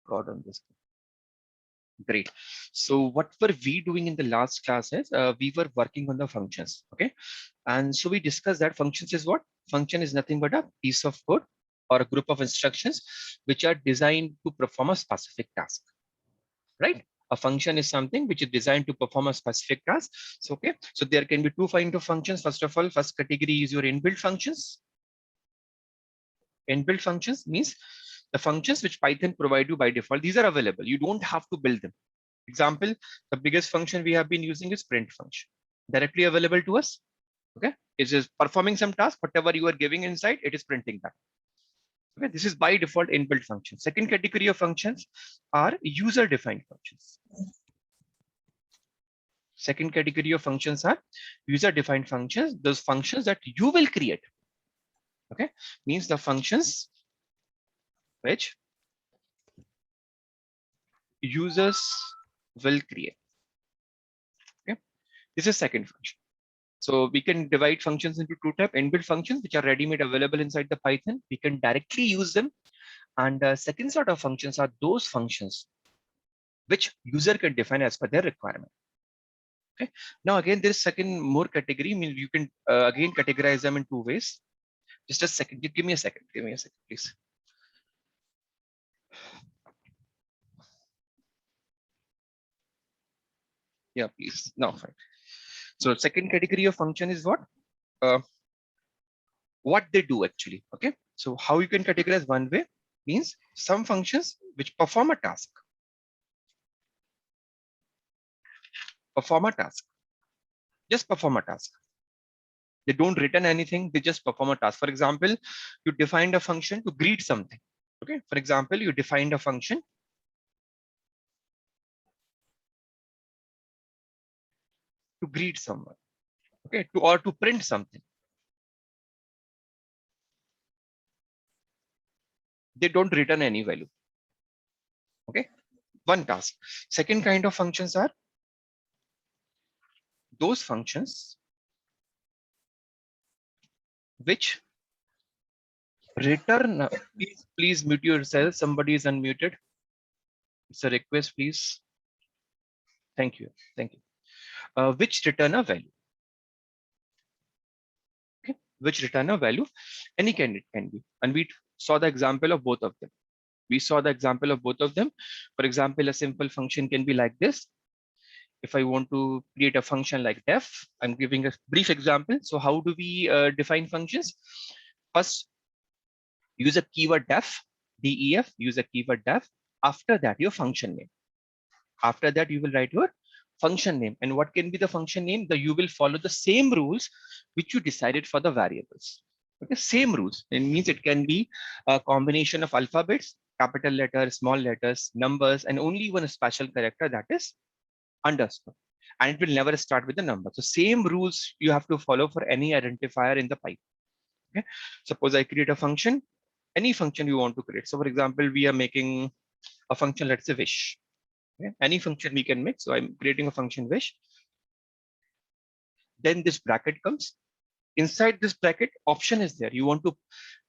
record on this. Great. So what were we doing in the last class is we were working on the functions. Okay. And so we discussed that functions is what? Function is nothing but a piece of code or a group of instructions which are designed to perform a specific task. Right? A function is something which is designed to perform a specific task. So okay. So there can be two kinds of functions. First of all, first category is your inbuilt functions. Inbuilt functions means the functions which Python provide you by default. These are available. You don't have to build them. Example, the biggest function we have been using is print function, directly available to us. Okay, it is performing some task, whatever you are giving inside, it is printing that. Okay, this is by default inbuilt function. Second category of functions are user-defined functions. Second category of functions are user-defined functions, those functions that you will create. Okay, means the functions which users will create. Okay, this is second function. So we can divide functions into two types: inbuilt functions, which are ready-made available inside the Python. We can directly use them. And second sort of functions are those functions which user can define as per their requirement. Okay. Now again, there is second more category. I mean, you can again categorize them in two ways. Just a second. Give me a second. Give me a second, please. Yeah, please. No, fine. So second category of function is what they do actually. Okay. So how you can categorize one way means some functions which perform a task. Perform a task. Just perform a task. They don't return anything. They just perform a task. For example, you defined a function to greet something. Okay. For example, you defined a function to greet someone. Okay. Or to print something. They don't return any value. Okay. One task. Second kind of functions are those functions which return. Please mute yourself. Somebody is unmuted. It's a request, please. Thank you. Thank you. Which return a value. Okay. Which return a value. Any candidate can be. And we saw the example of both of them. We saw the example of both of them. For example, a simple function can be like this. If I want to create a function like def, I'm giving a brief example. So how do we define functions? First, use a keyword def, def, use a keyword def. After that, your function name. After that, you will write your function name. And what can be the function name? You will follow the same rules which you decided for the variables. Okay, same rules. It means it can be a combination of alphabets, capital letters, small letters, numbers, and only one special character, that is underscore. And it will never start with the number. So same rules you have to follow for any identifier in the pipe. Okay. Suppose I create a function, any function you want to create. So for example, we are making a function, let's say wish. Okay. Any function we can make. So I'm creating a function wish. Then this bracket comes. Inside this bracket, option is there. You want to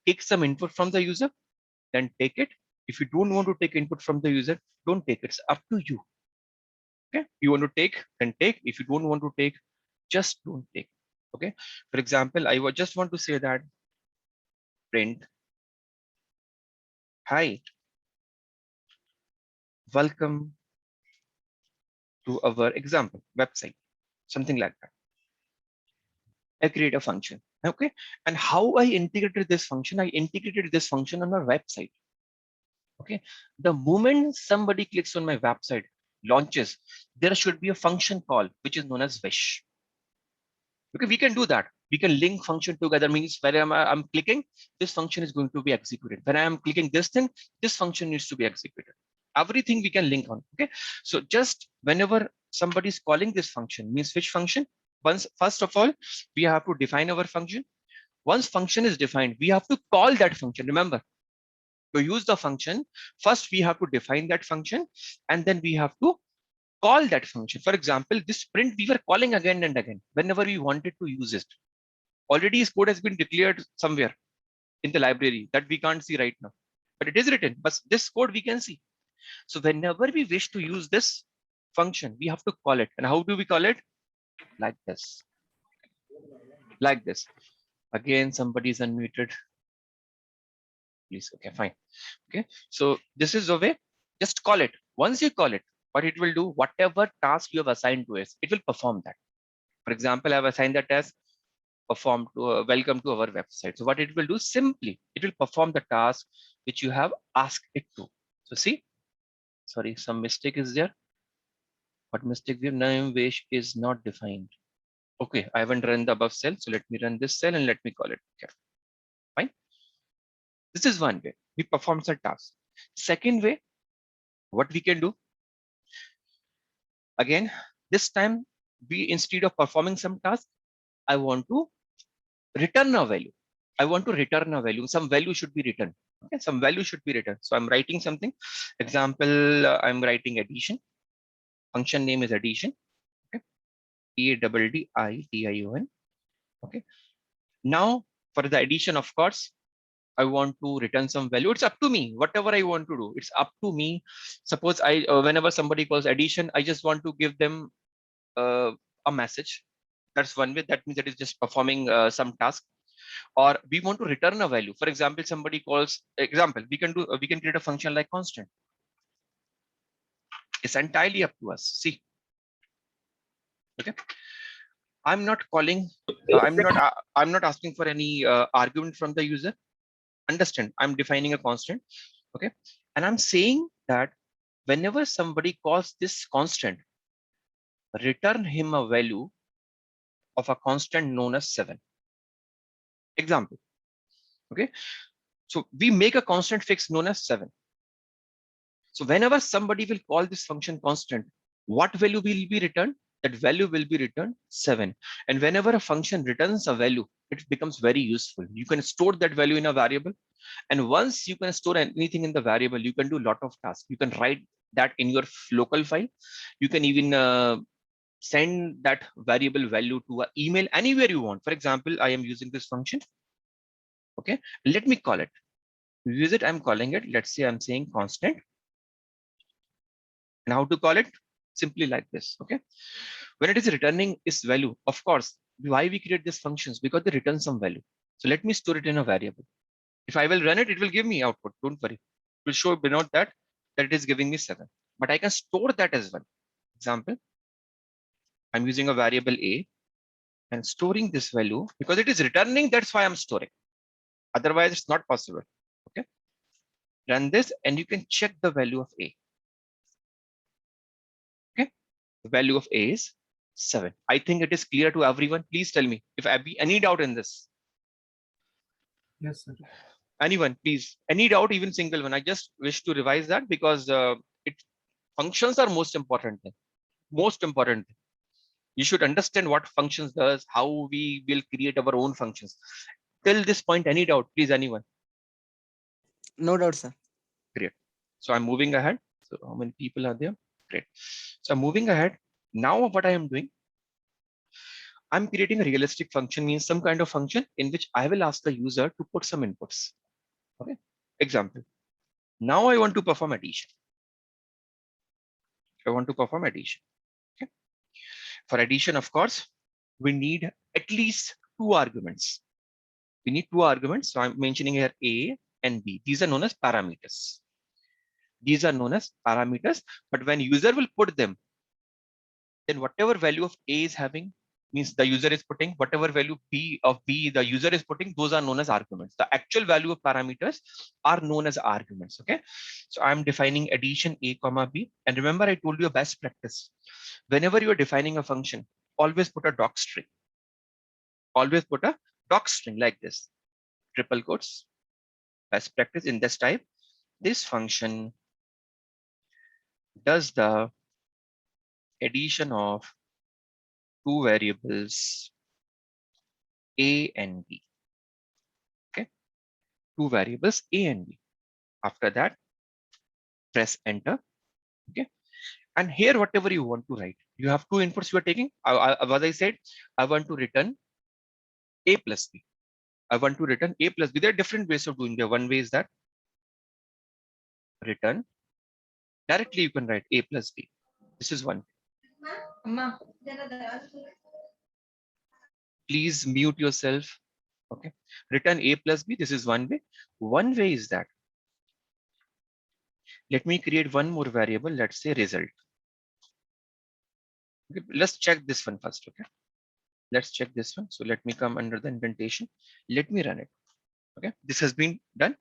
take some input from the user, then take it. If you don't want to take input from the user, don't take it. It's up to you. Okay. You want to take, then take. If you don't want to take, just don't take. Okay. For example, I would just want to say that print, hi, welcome to our example website, something like that. I create a function. Okay. And how I integrated this function, I integrated this function on my website. Okay. The moment somebody clicks on my website, launches, there should be a function call, which is known as wish. Okay, we can do that. We can link function together, means when I'm clicking, this function is going to be executed. When I am clicking this thing, this function needs to be executed. Everything we can link on. Okay. So just whenever somebody is calling this function, means which function? First of all, we have to define our function. Once function is defined, we have to call that function. Remember, to use the function, first we have to define that function, and then we have to call that function. For example, this print we were calling again and again whenever we wanted to use it. Already his code has been declared somewhere in the library that we can't see right now, but it is written. But this code we can see. So whenever we wish to use this function, we have to call it. And how do we call it? Like this. Like this. Again, somebody is unmuted. Please. Okay, fine. Okay. So this is the way. Just call it. Once you call it, what it will do, whatever task you have assigned to it, it will perform that. For example, I have assigned the task perform to welcome to our website. So what it will do, simply it will perform the task which you have asked it to. So see, sorry, some mistake is there. What mistake? The name wish is not defined. Okay, I haven't run the above cell, so let me run this cell and let me call it. Okay, fine. This is one way we perform the task. Second way, what we can do, again, this time we, instead of performing some task, I want to return a value. I want to return a value. Some value should be written. Okay, some value should be written. So I'm writing something. Example, I'm writing addition. Function name is addition. Okay, ADDITION. Okay. Now for the addition, of course, I want to return some value. It's up to me. Whatever I want to do, it's up to me. Suppose I, whenever somebody calls addition, I just want to give them a message. That's one way. That means that is just performing some task. Or we want to return a value. For example, somebody calls example. We can create a function like constant. It's entirely up to us. See, okay. I'm not calling. I'm not asking for any argument from the user. Understand? I'm defining a constant. Okay, and I'm saying that whenever somebody calls this constant, return him a value of a constant known as 7. Example. Okay, so we make a constant fix known as 7. So whenever somebody will call this function constant, what value will be returned? That value will be returned 7. And whenever a function returns a value, it becomes very useful. You can store that value in a variable. And once you can store anything in the variable, you can do a lot of tasks. You can write that in your local file. You can even send that variable value to an email anywhere you want. For example, I am using this function. Okay, let me call it. Use it. I'm calling it. Let's say I'm saying constant. And how to call it? Simply like this. Okay. When it is returning its value, of course, why we create these functions? Because they return some value. So let me store it in a variable. If I will run it, it will give me output. Don't worry. It will show denote that it is giving me 7. But I can store that as well. Example, I'm using a variable a and storing this value because it is returning. That's why I'm storing. Otherwise, it's not possible. Okay. Run this and you can check the value of a. Okay. The value of a is 7. I think it is clear to everyone. Please tell me if I have any doubt in this. Yes, sir. Anyone, please. Any doubt, even single one. I just wish to revise that because it functions are most important thing. Most important thing. You should understand what functions does, how we will create our own functions. Till this point, any doubt, please, anyone? No doubt, sir. Great. So I'm moving ahead. So how many people are there? Great. So I'm moving ahead. Now what I am doing, I'm creating a realistic function, means some kind of function in which I will ask the user to put some inputs. Okay. Example. Now I want to perform addition. I want to perform addition. Okay. For addition, of course, we need at least 2 arguments. We need 2 arguments. So I'm mentioning here A and B. These are known as parameters. These are known as parameters. But when user will put them, then whatever value of A is having, means the user is putting, whatever value B of B the user is putting, those are known as arguments. The actual value of parameters are known as arguments. Okay. So I'm defining addition A comma B. And remember, I told you a best practice. Whenever you are defining a function, always put a doc string. Always put a doc string like this. Triple quotes. Best practice in this type. This function does the addition of 2 variables A and B. Okay. 2 variables A and B. After that, press enter. Okay. And here, whatever you want to write, you have 2 inputs you are taking. As I said, I want to return A plus B. I want to return A plus B. There are different ways of doing that. One way is that return Directly you can write a plus b. This is one. Please mute yourself. Okay. Return a plus b. This is one way. One way is that. Let me create one more variable. Let's say result. Okay. Let's check this one first. Okay. Let's check this one. So let me come under the indentation. Let me run it. Okay. This has been done.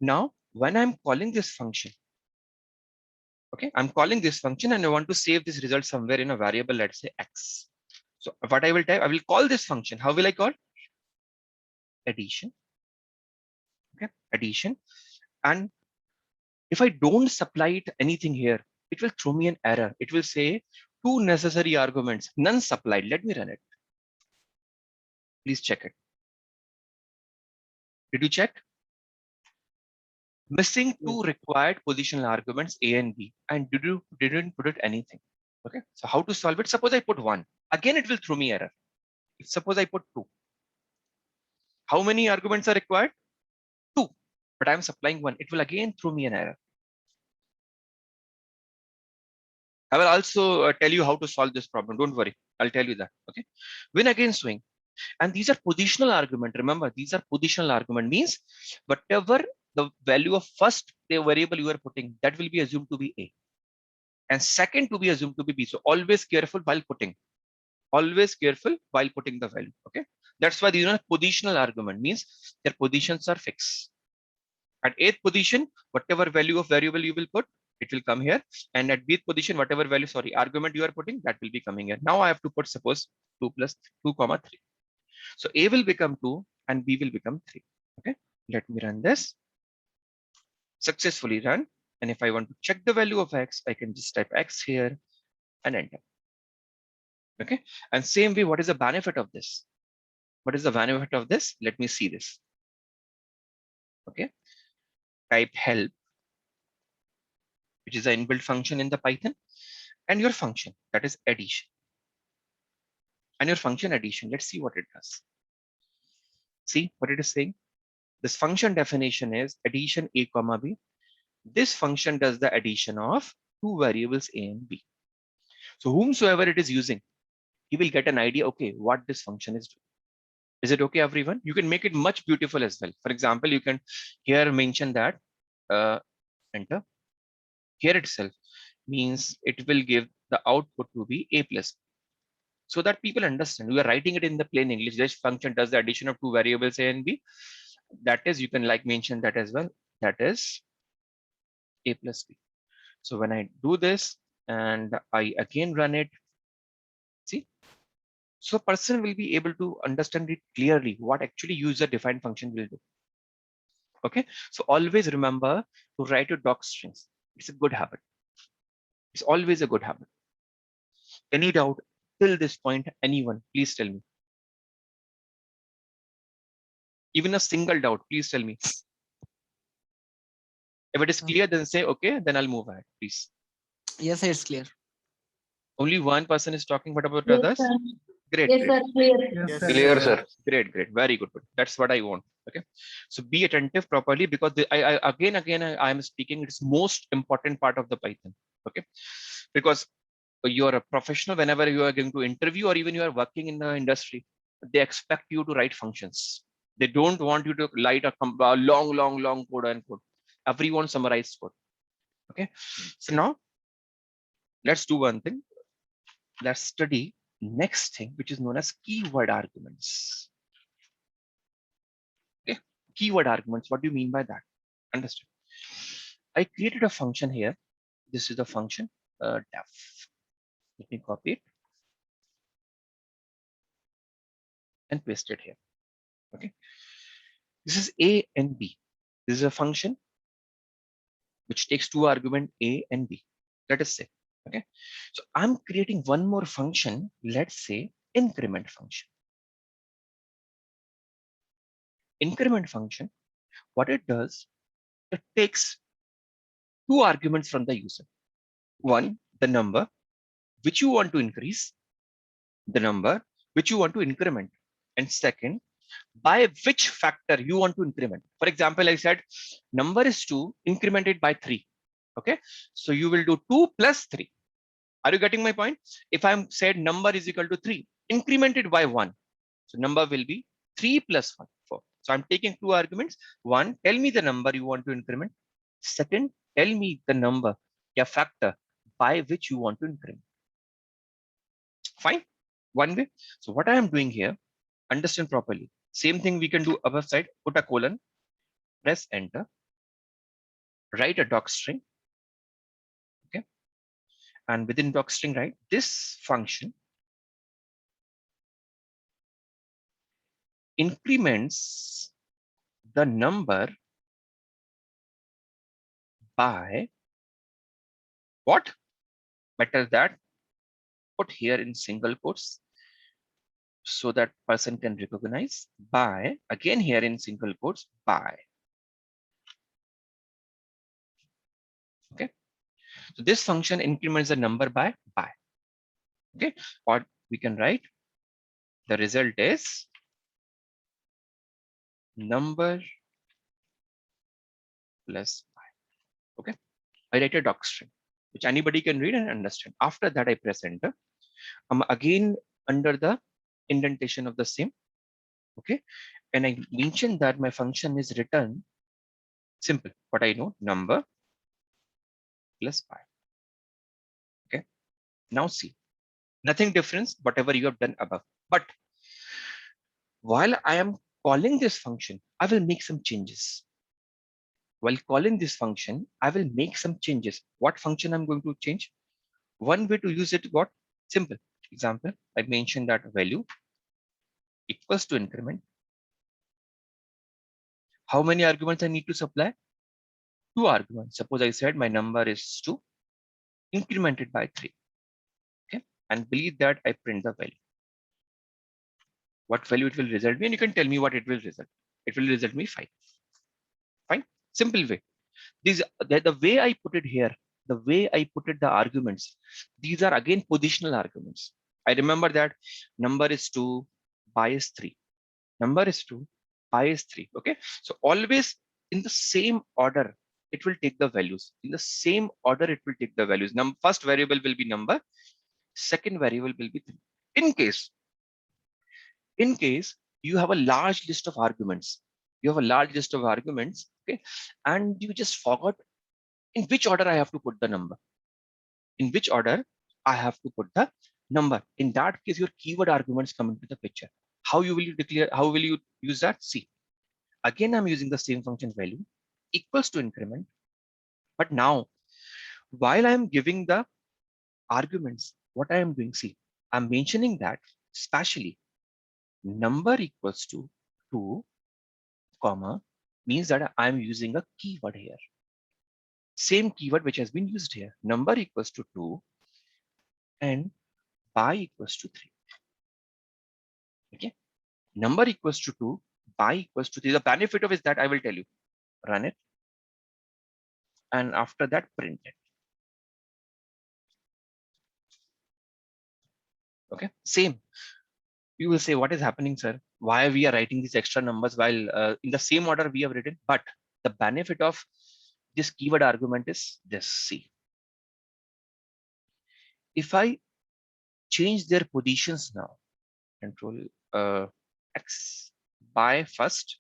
Now, when I'm calling this function, okay, I'm calling this function and I want to save this result somewhere in a variable, let's say x. So what I will type, I will call this function. How will I call? Addition. Okay, addition. And if I don't supply it anything here, it will throw me an error. It will say two necessary arguments, none supplied. Let me run it. Please check it. Did you check? Missing two required positional arguments A and B, and didn't put it anything. Okay, so how to solve it? Suppose I put one. Again, it will throw me error. If suppose I put two. How many arguments are required? Two. But I'm supplying one. It will again throw me an error. I will also tell you how to solve this problem. Don't worry. I'll tell you that. Okay. Win again swing. And these are positional argument. Remember, these are positional argument means whatever the value of first variable you are putting, that will be assumed to be A. And second to be assumed to be B. So always careful while putting. Always careful while putting the value. Okay. That's why these are positional argument means their positions are fixed. At eighth position, whatever value of variable you will put, it will come here. And at bth position, whatever value, sorry, argument you are putting, that will be coming here. Now I have to put suppose 2 plus 2 comma 3. So A will become 2 and B will become 3. Okay. Let me run this. Successfully run. And if I want to check the value of x, I can just type x here and enter. Okay. And same way, what is the benefit of this? What is the benefit of this? Let me see this. Okay. Type help, which is an inbuilt function in the Python, and your function, that is addition. And your function addition, let's see what it does. See what it is saying? This function definition is addition A comma B. This function does the addition of two variables A and B. So whomsoever it is using, he will get an idea, okay, what this function is doing. Is it okay, everyone? You can make it much beautiful as well. For example, you can here mention that enter. Here itself means it will give the output to be A plus B. So that people understand. We are writing it in the plain English. This function does the addition of two variables A and B. That is, you can like mention that as well. That is A plus B. So when I do this and I again run it, see, so a person will be able to understand it clearly what actually user defined function will do. Okay, so always remember to write your doc strings. It's a good habit. It's always a good habit. Any doubt till this point, anyone, please tell me. Even a single doubt, please tell me. If it is clear, then say, okay, then I'll move ahead, please. Yes, sir, it's clear. Only one person is talking. What about Yes, others? sir. Great. Yes, Great. sir. Clear. Yes, Clear, sir. Great, great. Very good. That's what I want. Okay. So be attentive properly because I am speaking. It's most important part of the Python. Okay. Because you're a professional, whenever you are going to interview or even you are working in the industry, they expect you to write functions. They don't want you to write a long code and code. Everyone summarized code. Okay. So now let's do one thing. Let's study next thing, which is known as keyword arguments. Okay. Keyword arguments. What do you mean by that? Understood. I created a function here. This is the function def. Let me copy it and paste it here. Okay. This is A and B. This is a function which takes two arguments A and B. Let us say. Okay. So I'm creating one more function. Let's say increment function. Increment function, what it does, it takes two arguments from the user. One, the number which you want to increase, the number which you want to increment, and second, by which factor you want to increment. For example, I said number is 2, incremented by 3. Okay, so you will do 2 plus 3. Are you getting my point? If I'm said number is equal to 3, incremented by 1, so number will be 3 plus 1, 4. So I'm taking two arguments. One, tell me the number you want to increment. Second, tell me the number, a factor by which you want to increment. Fine, one way. So what I am doing here, understand properly. Same thing we can do above side, put a colon, press enter, write a docstring. Okay, and within docstring, write this function increments the number by what? Better that, put here in single quotes so that person can recognize, by, again here in single quotes, by. Okay, so this function increments the number by. Okay, or we can write the result is number plus by. Okay, I write a docstring which anybody can read and understand. After that, I press enter. I'm again under the indentation of the same. Okay, and I mentioned that my function is return simple. What I know, number plus by. Okay, now see, nothing difference, whatever you have done above. But while I am calling this function, I will make some changes. While calling this function, I will make some changes. What function I'm going to change? One way to use it, what? Simple. Example, I mentioned that value equals to increment. How many arguments I need to supply? 2 arguments. Suppose I said my number is 2, incremented by 3. Okay, and believe that I print the value. What value it will result me, and you can tell me what it will result. It will result me 5. Fine, simple way. The way I put it here, the way I put it the arguments, these are again positional arguments. I remember that number is 2, by is 3. Number is 2, by is 3. Okay, so always in the same order it will take the values. In the same order it will take the values. First variable will be number, second variable will be 3. In case you have a large list of arguments, okay, and you just forgot in which order I have to put the number. In which order I have to put the number. In that case, your keyword arguments come into the picture. How will you use that? See, again, I'm using the same function value equals to increment. But now, while I'm giving the arguments, what I am doing, see, I'm mentioning that spatially number equals to 2, comma, means that I'm using a keyword here. Same keyword which has been used here. Number equals to 2 and by equals to 3. Okay, number equals to 2, by equals to 3. The benefit of is that I will tell you. Run it, and after that print it. Okay, same. You will say, what is happening, sir? Why we are writing these extra numbers while in the same order we have written? But the benefit of this keyword argument is this. See, if I change their positions now, control X, by first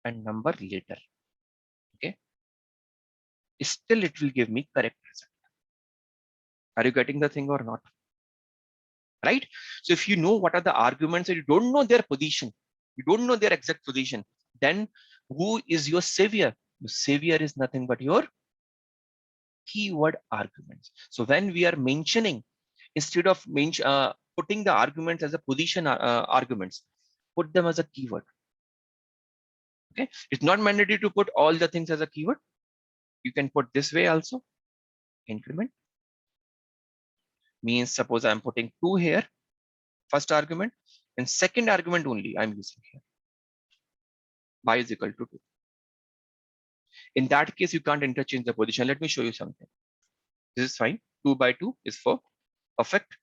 and number later, okay, still it will give me correct result. Are you getting the thing or not? Right? So if you know what are the arguments and you don't know their position, you don't know their exact position, then who is your savior? Your savior is nothing but your keyword arguments. So when we are mentioning, instead of putting the arguments as a position arguments, put them as a keyword. Okay, it's not mandatory to put all the things as a keyword. You can put this way also. Increment means suppose I'm putting 2 here, first argument, and second argument only I'm using here. By is equal to 2. In that case, you can't interchange the position. Let me show you something. This is fine. 2 by 2 is 4. Perfect.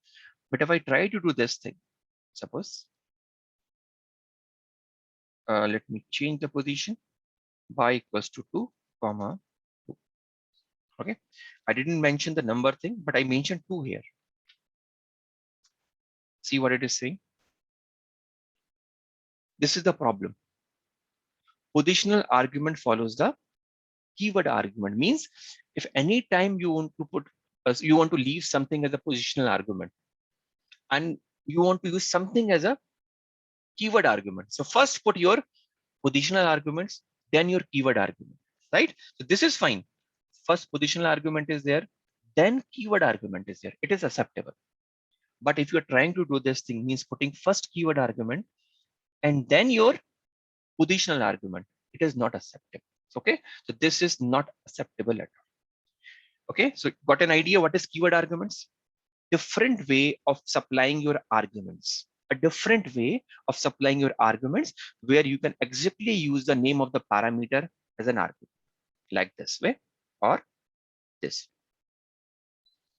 But if I try to do this thing, suppose, let me change the position. By equals to 2, comma 2. Okay, I didn't mention the number thing, but I mentioned 2 here. See what it is saying. This is the problem. Positional argument follows the keyword argument. Means if any time you want to put, you want to leave something as a positional argument, and you want to use something as a keyword argument. So first put your positional arguments, then your keyword argument, right? So this is fine. First positional argument is there, then keyword argument is there. It is acceptable. But if you're trying to do this thing, means putting first keyword argument and then your positional argument, it is not acceptable. Okay, so this is not acceptable at all. Okay, so got an idea what is keyword arguments? Different way of supplying your arguments. A different way of supplying your arguments where you can exactly use the name of the parameter as an argument, like this way or this.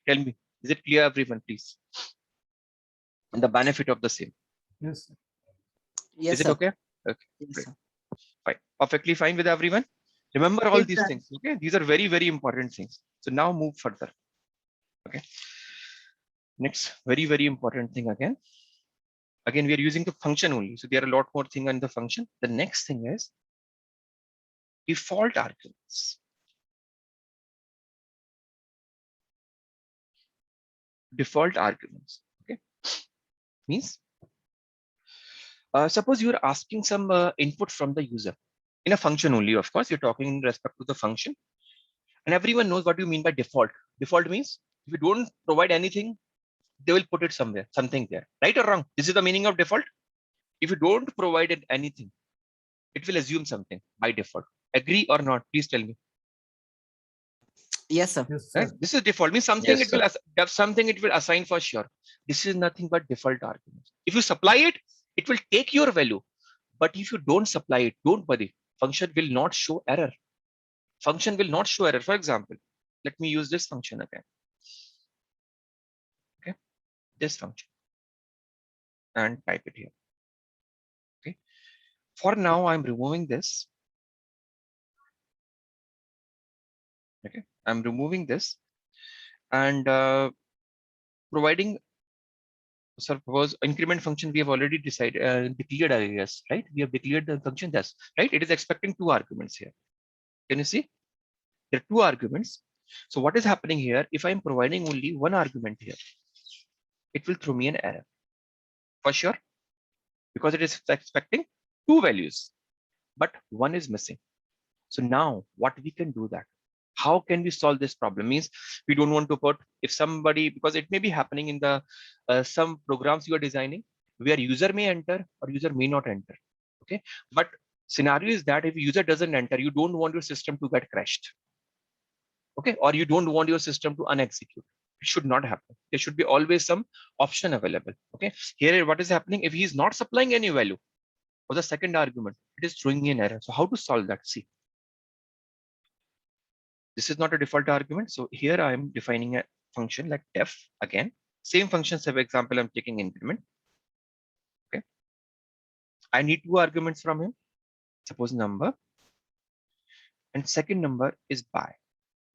Tell me, is it clear, everyone, please? And the benefit of the same. Yes, sir. Yes, Is it sir. okay? Okay, Yes, great. sir. Fine. Perfectly fine with everyone. Remember all Yes, these sir. things. Okay, these are very, very important things. So now move further. Okay. Next, very, very important thing again. Again, we are using the function only. So there are a lot more things in the function. The next thing is default arguments. Default arguments. Okay. Means suppose you are asking some input from the user in a function only. Of course, you're talking in respect to the function. And everyone knows what you mean by default. Default means if you don't provide anything, they will put it somewhere, something there, right or wrong? This is the meaning of default. If you don't provide it anything, it will assume something by default. Agree or not? Please tell me. Yes, sir. Yes, Right? sir. This is default. Means something Yes, it will have something it will assign for sure. This is nothing but default arguments. If you supply it, it will take your value. But if you don't supply it, don't worry. Function will not show error. Function will not show error. For example, let me use this function again. Okay, this function and type it here. Okay. For now, I'm removing this. Okay, I'm removing this and providing. Suppose increment function we have already decided declared, I guess, right? We have declared the function thus, right? It is expecting 2 arguments here. Can you see? There are 2 arguments. So what is happening here? If I'm providing only 1 argument here, it will throw me an error for sure, because it is expecting 2 values, but 1 is missing. So now what we can do that? How can we solve this problem? Means we don't want to put, if somebody, because it may be happening in the some programs you are designing where user may enter or user may not enter. Okay, but scenario is that if user doesn't enter, you don't want your system to get crashed. Okay, or you don't want your system to unexecute. It should not happen. There should be always some option available. Okay, here what is happening? If he is not supplying any value for the second argument, it is throwing me an error. So how to solve that? See, this is not a default argument. So here I am defining a function like def again. Same function, same example, I'm taking increment. Okay. I need 2 arguments from him. Suppose number. And second number is by.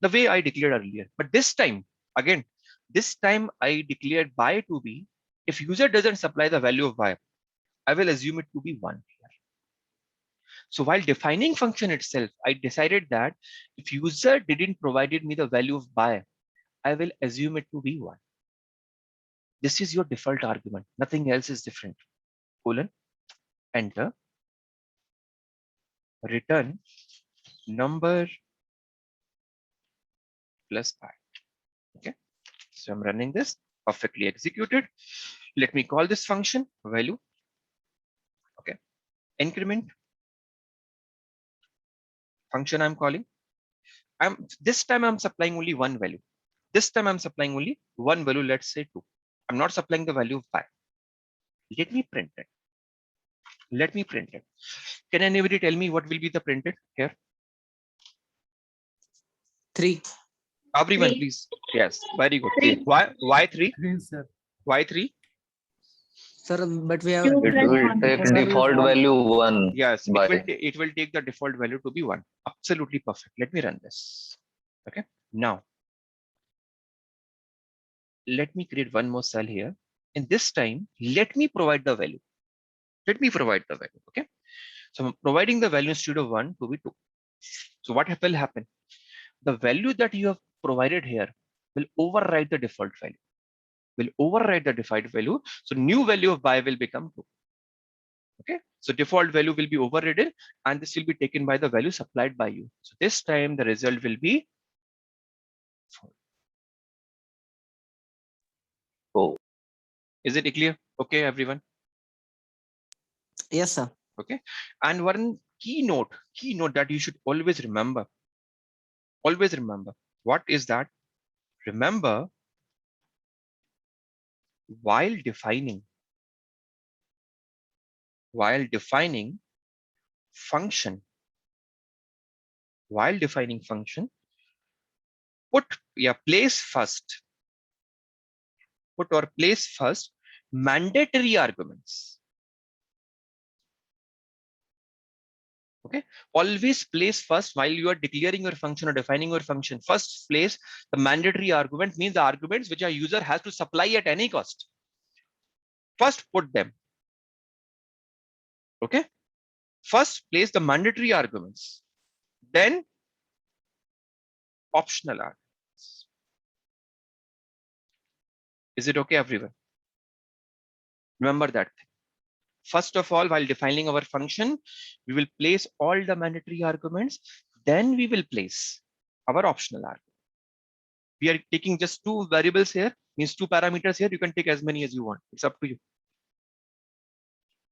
The way I declared earlier. But this time, again, this time I declared by to be, if user doesn't supply the value of by, I will assume it to be 1 here. So while defining function itself, I decided that if user didn't provided me the value of by, I will assume it to be 1. This is your default argument. Nothing else is different. Colon, enter, return number plus by. Okay. So I'm running this, perfectly executed. Let me call this function value. Okay. Increment function I'm calling. This time I'm supplying only 1 value. This time I'm supplying only 1 value, let's say 2. I'm not supplying the value of by. Let me print it. Let me print it. Can anybody tell me what will be the printed here? 3. Everyone, 3. please. Yes, very good. 3. Why 3? 3, sir. Why 3? Sir, but we have 2 It plus will 1. take Sir, default value 1 Yes, by. it will take the default value to be 1. Absolutely perfect. Let me run this. Okay. Now, let me create one more cell here. And this time, let me provide the value. Let me provide the value. Okay. So I'm providing the value instead of 1 to be 2. So what will happen? The value that you have provided here will override the default value. Will override the default value. So new value of by will become 2. Okay. So default value will be overridden and this will be taken by the value supplied by you. So this time the result will be 4. Oh, is it clear? Okay, everyone. Yes, sir. Okay. And one keynote that you should always remember. Always remember. What is that? Remember, while defining function, put place first mandatory arguments. Okay, always place first while you are declaring your function or defining your function. First place the mandatory argument, means the arguments which a user has to supply at any cost. First put them. Okay, first place the mandatory arguments, then optional arguments. Is it okay, everyone? Remember that. First of all, while defining our function, we will place all the mandatory arguments, then we will place our optional arguments. We are taking just 2 variables here, means 2 parameters here. You can take as many as you want. It's up to you.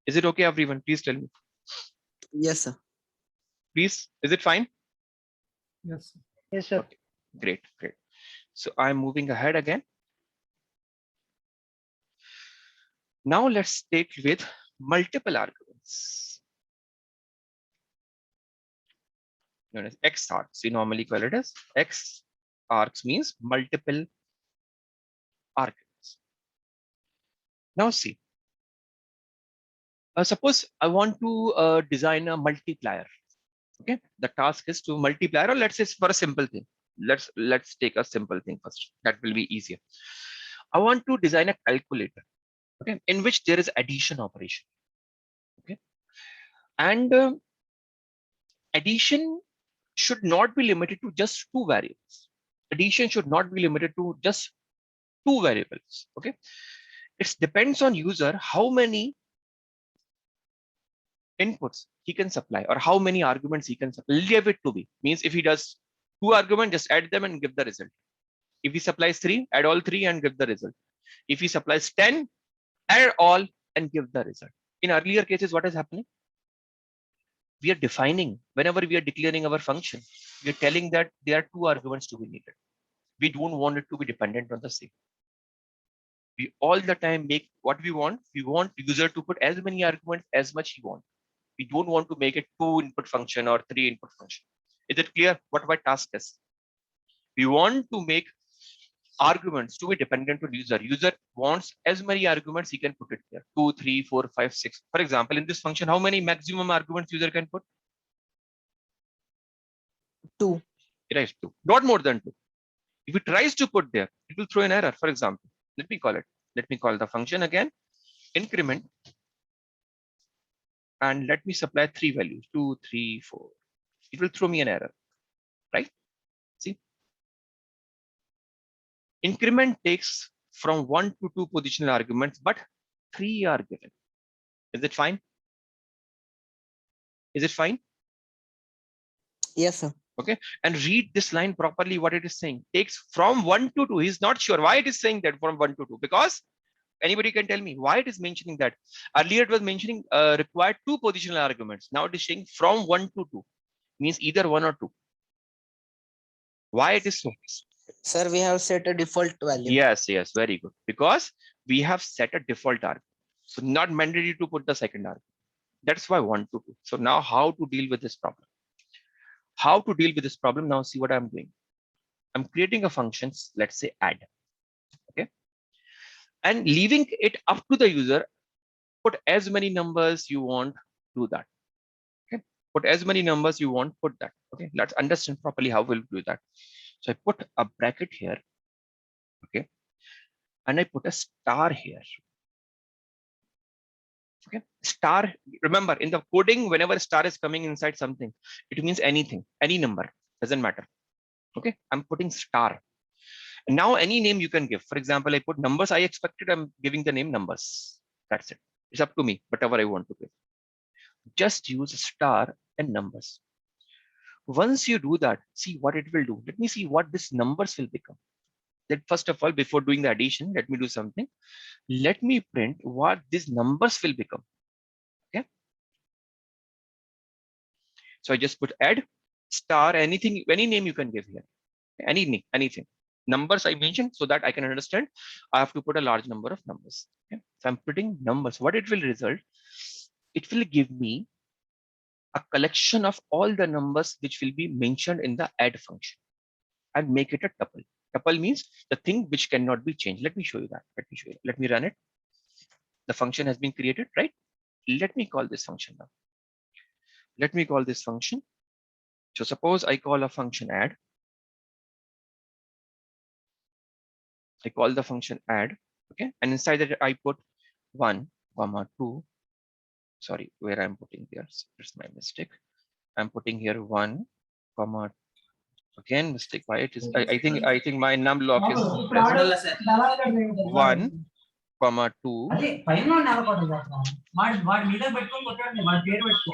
Is it okay, everyone? Please tell me. Yes, sir. Please, is it fine? Yes, sir. Yes, sir. Okay, great, great. So I'm moving ahead again. Now let's take with multiple arguments. Known as X arcs. We normally call it as X arcs, means multiple arguments. Now see, suppose I want to design a multiplier. Okay, the task is to multiply, or let's say for a simple thing. Let's take a simple thing first. That will be easier. I want to design a calculator, okay, in which there is addition operation. Okay, and addition should not be limited to just 2 variables. Addition should not be limited to just 2 variables. Okay, it depends on user how many inputs he can supply or how many arguments he can supply. Leave it to be, means if he does 2 arguments, just add them and give the result. If he supplies 3, add all 3 and give the result. If he supplies 10, add all and give the result. In earlier cases, what is happening? We are defining, whenever we are declaring our function, we are telling that there are 2 arguments to be needed. We don't want it to be dependent on the same. We all the time make what we want. We want user to put as many arguments as much he wants. We don't want to make it 2 input function or 3 input function. Is it clear what my task is? We want to make arguments to be dependent on user. User wants as many arguments he can put it here. 2, 3, 4, 5, 6. For example, in this function, how many maximum arguments user can put? 2. It is 2, not more than 2. If it tries to put there, it will throw an error. For example, let me call the function again, increment, and let me supply 3 values, 2, 3, 4. It will throw me an error, right? See, increment takes from 1 to 2 positional arguments, but 3 are given. Is it fine? Is it fine? Yes, sir. Okay, and read this line properly. What it is saying, takes from 1 to 2. He's not sure why it is saying that from 1 to 2, because anybody can tell me why it is mentioning that. Earlier it was mentioning required 2 positional arguments. Now it is saying from 1 to 2, means either 1 or 2. Why it is so? Sir, we have set a default value. Yes, very good. Because we have set a default argument. So not mandatory to put the second argument. That's why 1 to 2. So now how to deal with this problem? How to deal with this problem? Now see what I'm doing. I'm creating a function, let's say add. Okay. And leaving it up to the user, put as many numbers you want, do that. Okay. Put as many numbers you want, put that. Okay. Let's understand properly how we'll do that. So I put a bracket here, okay, and I put a star here. Okay, star. Remember, in the coding, whenever star is coming inside something, it means anything, any number, doesn't matter. Okay, I'm putting star. And now any name you can give. For example, I put numbers. I expected I'm giving the name numbers. That's it. It's up to me, whatever I want to give. Just use star and numbers. Once you do that, see what it will do. Let me see what this numbers will become. That first of all, before doing the addition, let me do something. Let me print what these numbers will become. Okay. So I just put add star, anything, any name you can give here. Anything. Numbers I mentioned so that I can understand. I have to put a large number of numbers. Okay. So I'm putting numbers. What it will result? It will give me a collection of all the numbers which will be mentioned in the add function and make it a tuple. Tuple means the thing which cannot be changed. Let me show you that. Let me show you. Let me run it. The function has been created, right? Let me call this function now. Let me call this function. So suppose I call a function add. I call the function add, okay, and inside that I put 1, 2. Sorry, where I'm putting here. There's my mistake. I'm putting here 1, again mistake. Why it is? I think my num block is 1, 2. అదే పైన నెలకొట్టదు అట్లా వాడి వాడి మీద పెట్టుకొని కొట్టాడు వాడి పేరు పెట్టుకో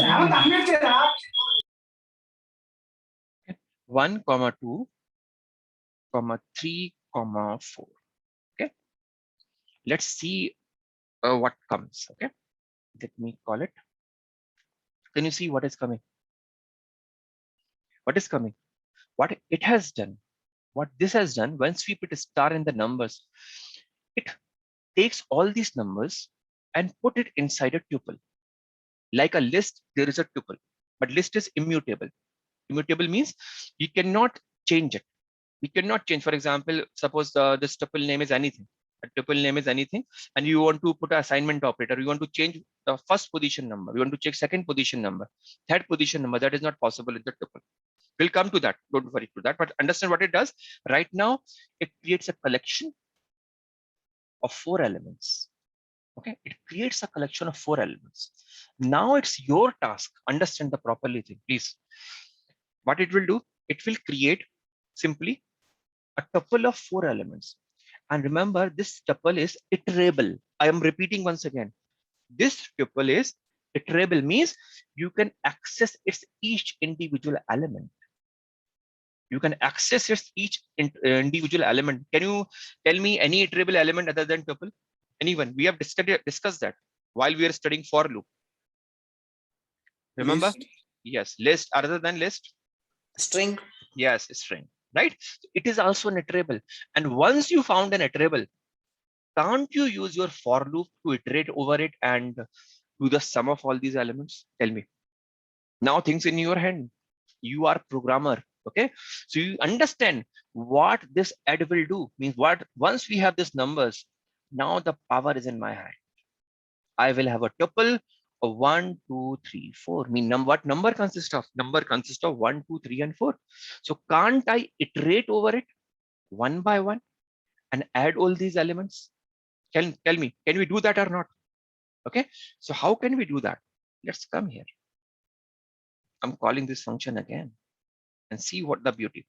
రేవంత్ అన్మ్యూట్ చేయరా 1, 2, 3, 4. Okay. Let's see what comes. Okay. Let me call it. Can you see what is coming? What is coming? What it has done? What this has done? Once we put a star in the numbers, it takes all these numbers and put it inside a tuple. Like a list, there is a tuple, but list is immutable. Immutable means you cannot change it. We cannot change. For example, suppose this tuple name is anything. A tuple name is anything, and you want to put an assignment operator. You want to change the first position number. You want to check second position number, third position number. That is not possible in the tuple. We'll come to that. Don't worry to that. But understand what it does. Right now, it creates a collection of 4 elements. Okay, it creates a collection of 4 elements. Now it's your task. Understand the properly thing, please. What it will do? It will create simply a tuple of 4 elements. And remember, this tuple is iterable. I am repeating once again. This tuple is iterable, means you can access its each individual element. You can access its each individual element. Can you tell me any iterable element other than tuple? Anyone? We have discussed that while we are studying for loop. Remember? List. Yes, list. Other than list? String. Yes, string. Right? It is also an iterable. And once you found an iterable, can't you use your for loop to iterate over it and do the sum of all these elements? Tell me. Now things in your hand. You are programmer. Okay. So you understand what this add will do. Means what once we have these numbers, now the power is in my hand. I will have a tuple of 1, 2, 3, 4. What number consists of? Number consists of 1, 2, 3, and 4. So can't I iterate over it one by one and add all these elements? Tell me, can we do that or not? Okay. So how can we do that? Let's come here. I'm calling this function again and see what the beauty.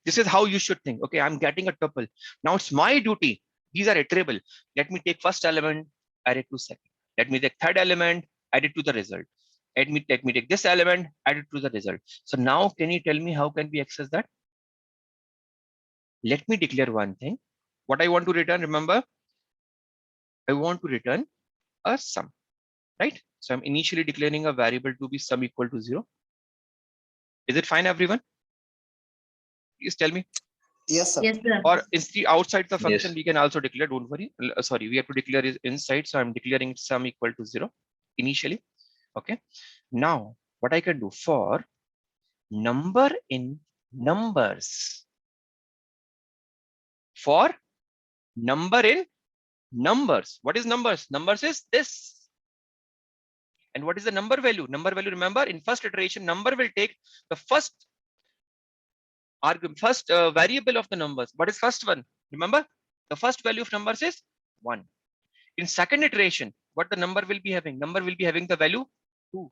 This is how you should think. Okay, I'm getting a tuple. Now it's my duty. These are iterable. Let me take first element, add it to second. Let me take third element, add it to the result. Let me take this element, add it to the result. So now can you tell me how can we access that? Let me declare one thing. What I want to return, remember, I want to return a sum, right? So I'm initially declaring a variable to be sum equal to 0. Is it fine, everyone? Please tell me. Yes, sir. Yes, sir. Or is the outside the function, Yes. we can also declare, don't worry. Sorry, we have to declare is inside. So I'm declaring sum equal to 0 initially. Okay. Now what I can do for number in numbers, for number in numbers. What is numbers? Numbers is this. And what is the number value? Number value, remember, in first iteration, number will take the first first variable of the numbers. What is first one? Remember, the first value of numbers is 1. In second iteration, what the number will be having? Number will be having the value 2.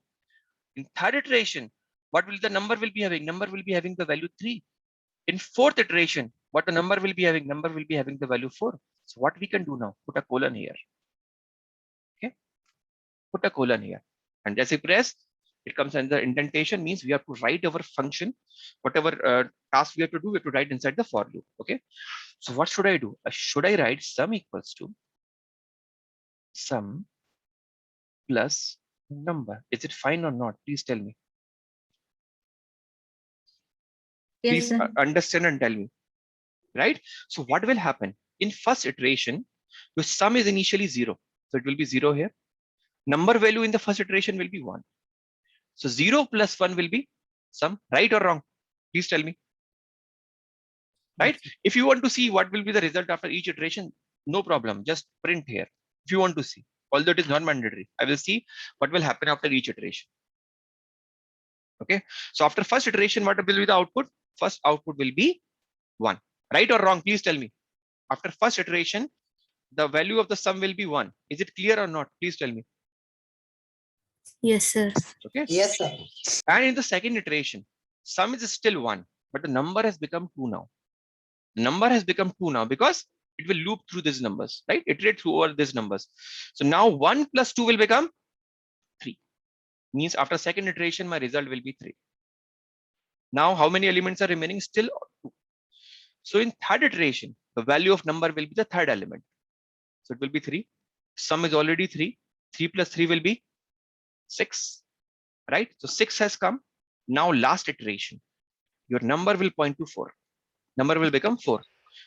In third iteration, what will the number will be having? Number will be having the value 3. In fourth iteration, what the number will be having? Number will be having the value 4. So what we can do now? Put a colon here. Okay, put a colon here, and as I press, it comes under indentation, means we have to write our function, whatever task we have to do, we have to write inside the for loop. Okay, so what should I do? Should I write sum equals to sum plus number? Is it fine or not? Please tell me. Yes, Please sir. understand and tell me. Right? So what will happen? In first iteration, your sum is initially 0. So it will be 0 here. Number value in the first iteration will be 1. So 0 plus 1 will be sum. Right or wrong? Please tell me. Right? If you want to see what will be the result after each iteration, no problem. Just print here. If you want to see, although it is not mandatory, I will see what will happen after each iteration. Okay. So after first iteration, what will be the output? First output will be 1. Right or wrong? Please tell me. After first iteration, the value of the sum will be 1. Is it clear or not? Please tell me. Yes, sir. Okay. Yes, sir. And in the second iteration, sum is still 1, but the number has become 2 now. The number has become 2 now because it will loop through these numbers, right? Iterate through over these numbers. So now 1 plus 2 will become 3. Means after second iteration, my result will be 3. Now how many elements are remaining? Still 2. So in third iteration, the value of number will be the third element. So it will be 3. Sum is already 3. 3 plus 3 will be 6, right? So 6 has come. Now last iteration, your number will point to 4. Number will become 4.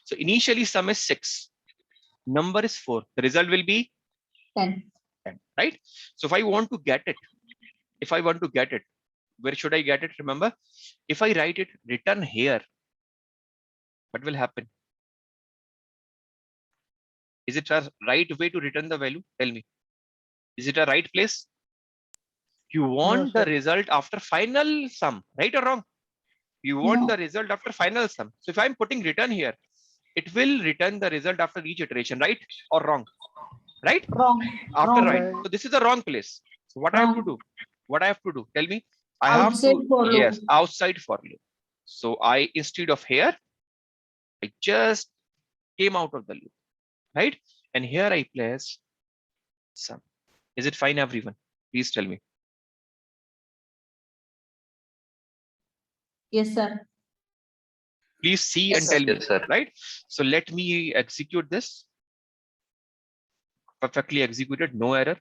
So initially sum is 6. Number is 4. The result will be 10. 10, right? So if I want to get it, where should I get it? Remember, if I write it return here, what will happen? Is it a right way to return the value? Tell me. Is it a right place? You want the result after final sum, right or wrong? You want the result after final sum. So if I'm putting return here, it will return the result after each iteration, right or wrong? Right? Wrong. After Wrong. right. So this is the wrong place. So what I have to Wrong. do? What I have to do? Tell me. I have Outside to, for loop. yes, outside for loop. So I, instead of here, I just came out of the loop, right? And here I place sum. Is it fine, everyone? Please tell me. Yes, sir. Please see Yes, and sir. tell me, Yes, sir. right? So let me execute this. Perfectly executed, no error.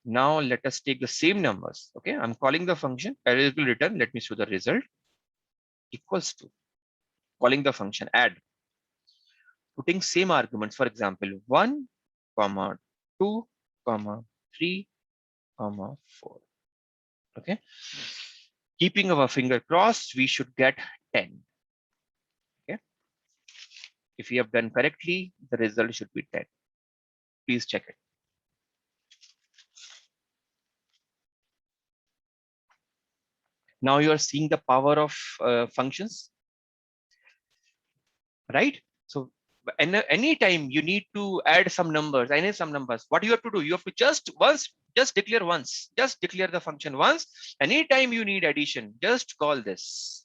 Now let us take the same numbers. Okay, I'm calling the function, error will return. Let me show the result equals to calling the function add, putting same arguments. For example, 1, 2, 3, 4. Okay, keeping our finger crossed, we should get 10. Okay, if we have done correctly, the result should be 10. Please check it. Now you are seeing the power of functions, right? So anytime you need to add some numbers, what you have to do, you have to just declare the function once. Anytime you need addition, just call this.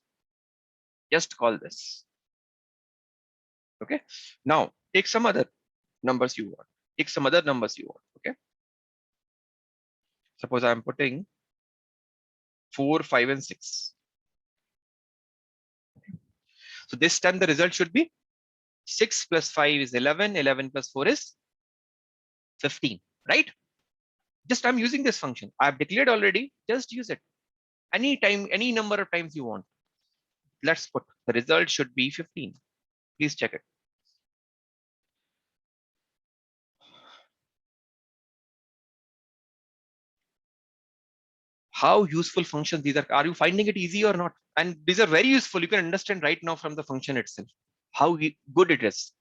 Okay. Now take some other numbers you want. Okay. Suppose I'm putting 4, 5, and 6. So this time the result should be 6 plus 5 is 11. 11 plus 4 is 15, right? Just I'm using this function. I've declared already. Just use it. Anytime, any number of times you want. Let's put the result should be 15. Please check it. How useful functions these are. Are you finding it easy or not? And these are very useful. You can understand right now from the function itself how good it is.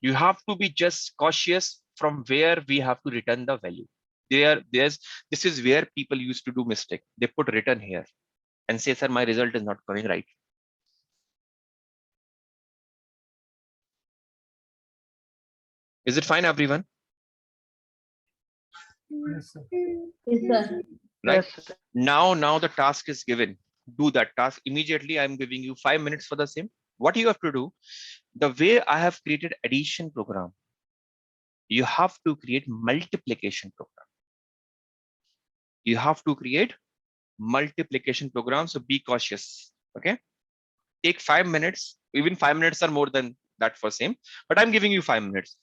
You have to be just cautious from where we have to return the value. This is where people used to do mistake. They put return here. and say, sir, my result is not coming right. Is it fine, everyone? Yes, sir. Yes, sir. Right? Now the task is given. Do that task immediately. I'm giving you 5 minutes for the same. What you have to do, the way I have created addition program, you have to create multiplication program. You have to create multiplication program. So be cautious. Okay. Take 5 minutes. Even 5 minutes are more than that for same, but I'm giving you 5 minutes.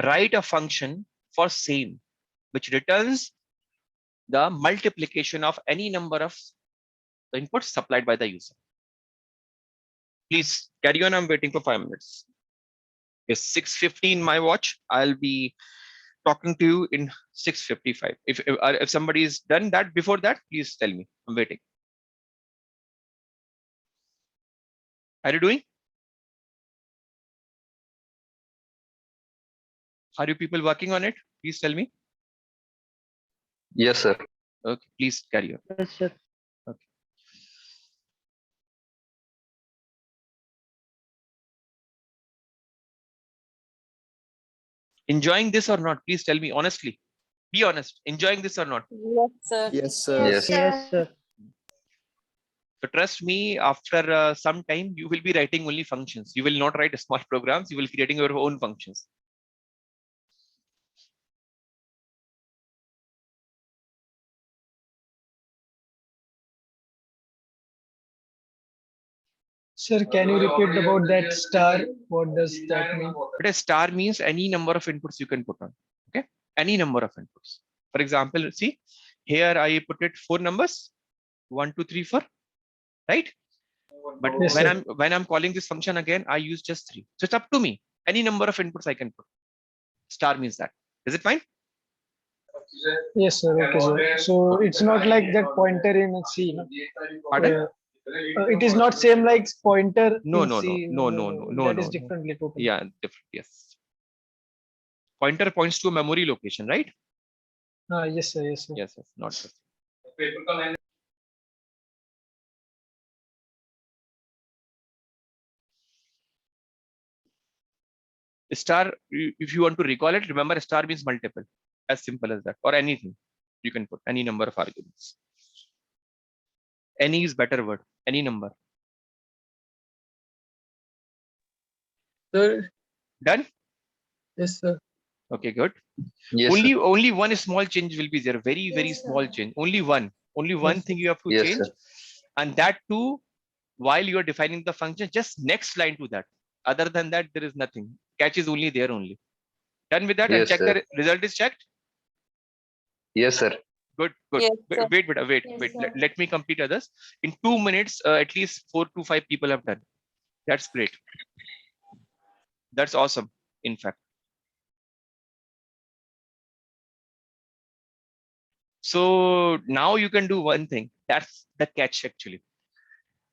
Write a function for same, which returns the multiplication of any number of the inputs supplied by the user. Please carry on. I'm waiting for 5 minutes. It's 6:15 my watch. I'll be talking to you in 6:55. If somebody is done that before that, please tell me. I'm waiting. Are you doing? Are you people working on it? Please tell me. Yes, sir. Okay, please carry on. Yes, sir. Okay. Enjoying this or not? Please tell me honestly. Be honest. Enjoying this or not? Yes, sir. Yes, sir. Yes. Yes, sir. So trust me, after some time, you will be writing only functions. You will not write small programs. You will be creating your own functions. Sir, can you repeat about that star? What does that mean? But a star means any number of inputs you can put on. Okay, any number of inputs. For example, see here I put it 4 numbers, 1, 2, 3, 4, right? But Yes, when sir. I'm calling this function again, I use just 3. So it's up to me. Any number of inputs I can put. Star means that. Is it fine? Yes, sir. Okay, sir. So it's not like that pointer in C. No? Pardon? It is not same like pointer No, in no, no, C. no, no, no, no, That no, is no. differently totally. Yeah, different. Yes. Pointer points to a memory location, right? Yes, sir. Yes, sir. Yes, yes, not the same. Star, if you want to recall it, remember star means multiple. As simple as that. Or anything. You can put any number of arguments. Any is better word. Any number. Sir. Done? Yes, sir. Okay, good. Yes, sir. Only one small change will be there. Very small change. Only one. Only one Yes. thing you have to Yes, change. sir. And that too, while you are defining the function, just next line to that. Other than that, there is nothing. Catch is only there only. Done with that and Yes, check sir. the result is checked. Yes, sir. Good, good. Yes, sir. Wait. Yes, sir. Let me complete others. In 2 minutes, at least 4 to 5 people have done. That's great. That's awesome. In fact. So now you can do one thing. That's the catch actually.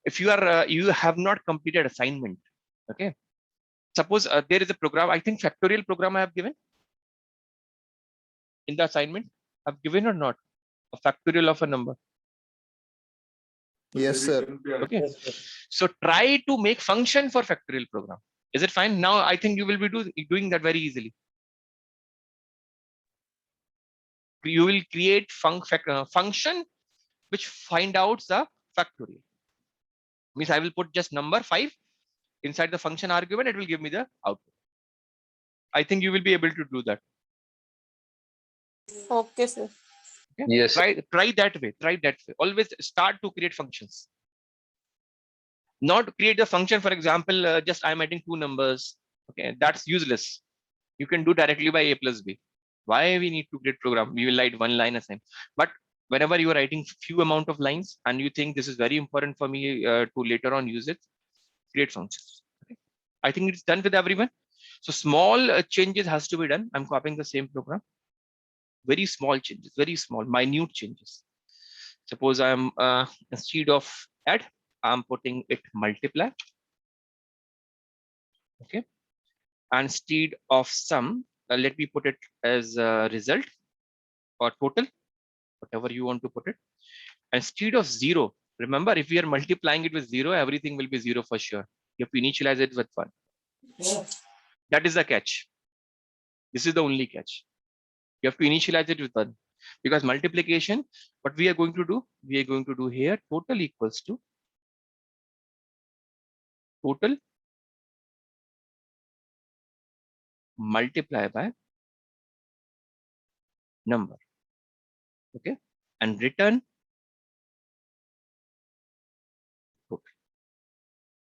If you are you have not completed assignment, okay. Suppose there is a program. I think factorial program I have given in the assignment. I've given or not a factorial of a number. Yes, sir. Okay. So try to make function for factorial program. Is it fine? Now I think you will be doing that very easily. You will create function which find out the factorial. Means I will put just number 5 inside the function argument. It will give me the output. I think you will be able to do that. Okay, sir. Okay? Yes, sir. Try that way. Try that way. Always start to create functions. Not create the function. For example, just I'm adding 2 numbers. Okay, that's useless. You can do directly by a plus b. Why we need to create program? We will write one line assignment. But whenever you are writing few amount of lines and you think this is very important for me to later on use it, create functions. Okay? I think it's done with everyone. So small changes has to be done. I'm copying the same program. Very small changes, very small, minute changes. Suppose I'm instead of add, I'm putting it multiply. Okay. And instead of sum, let me put it as a result or total, whatever you want to put it. Instead of 0, Remember, if we are multiplying it with 0, everything will be 0 for sure. You have to initialize it with 1. That is the catch. This is the only catch. You have to initialize it with 1. Because multiplication, what we are going to do? We are going to do here total equals to total multiply by number. Okay. And return total.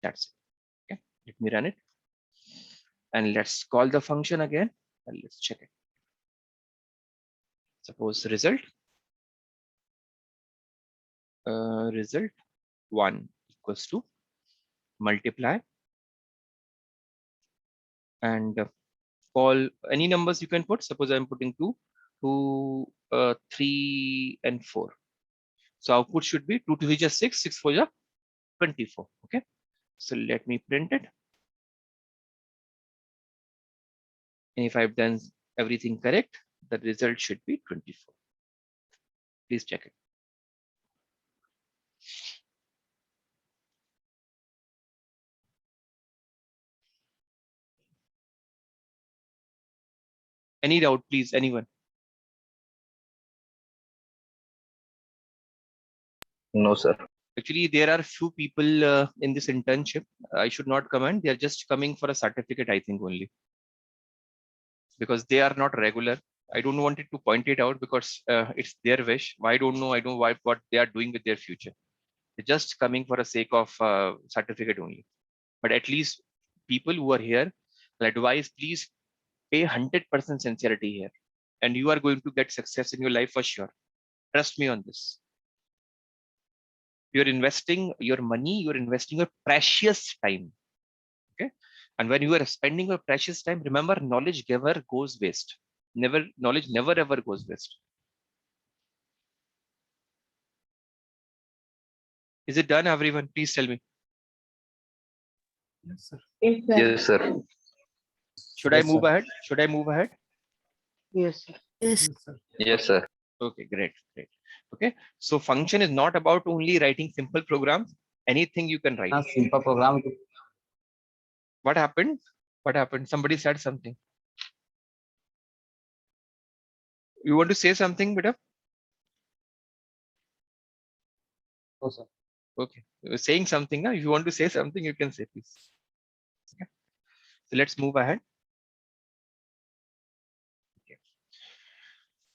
That's it. Okay. Let me run it. And let's call the function again. And let's check it. Suppose result. Result 1 equals to multiply and call any numbers you can put. Suppose I'm putting 2, 3, and 4. So output should be 2 to the 6, 6 for 24. Okay. So let me print it. And if I've done everything correct, the result should be 24. Please check it. Any doubt, please, anyone? No, sir. Actually, there are few people in this internship. I should not comment. They are just coming for a certificate, I think, only. Because they are not regular. I don't want it to point it out because it's their wish. I don't know what they are doing with their future. They're just coming for the sake of certificate only. But at least people who are here, I'll advise, please pay 100% sincerity here. And you are going to get success in your life for sure. Trust me on this. You're investing your money, you're investing your precious time. Okay. And when you are spending your precious time, remember, knowledge never goes waste. Knowledge never ever goes waste. Is it done, everyone? Please tell me. Yes, sir. Yes, sir. Should I move ahead? Should I move ahead? Yes. Yes, sir. Yes, sir. Okay, great. Okay. So function is not about only writing simple programs. Anything you can write. Simple program. What happened? What happened? Somebody said something. You want to say something, beta? No, sir. Okay. You were saying something. If you want to say something, you can say, please. Okay. So let's move ahead. Okay.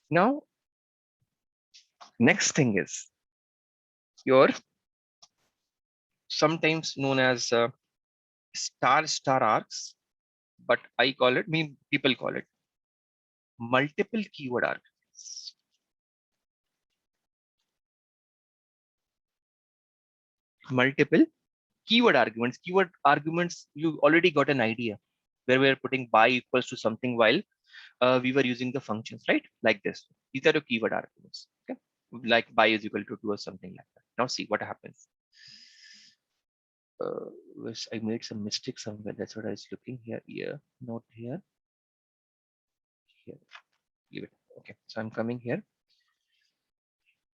Now, next thing is your sometimes known as star arcs, but I call it, people call it multiple keyword arguments. Multiple keyword arguments. Keyword arguments, you already got an idea where we are putting by equals to something while we were using the functions, right? Like this. These are the keyword arguments. Okay. Like by is equal to 2 or something like that. Now see what happens. I made some mistake somewhere. That's what I was looking here. Here, not here. Here. Leave it. Okay. So I'm coming here.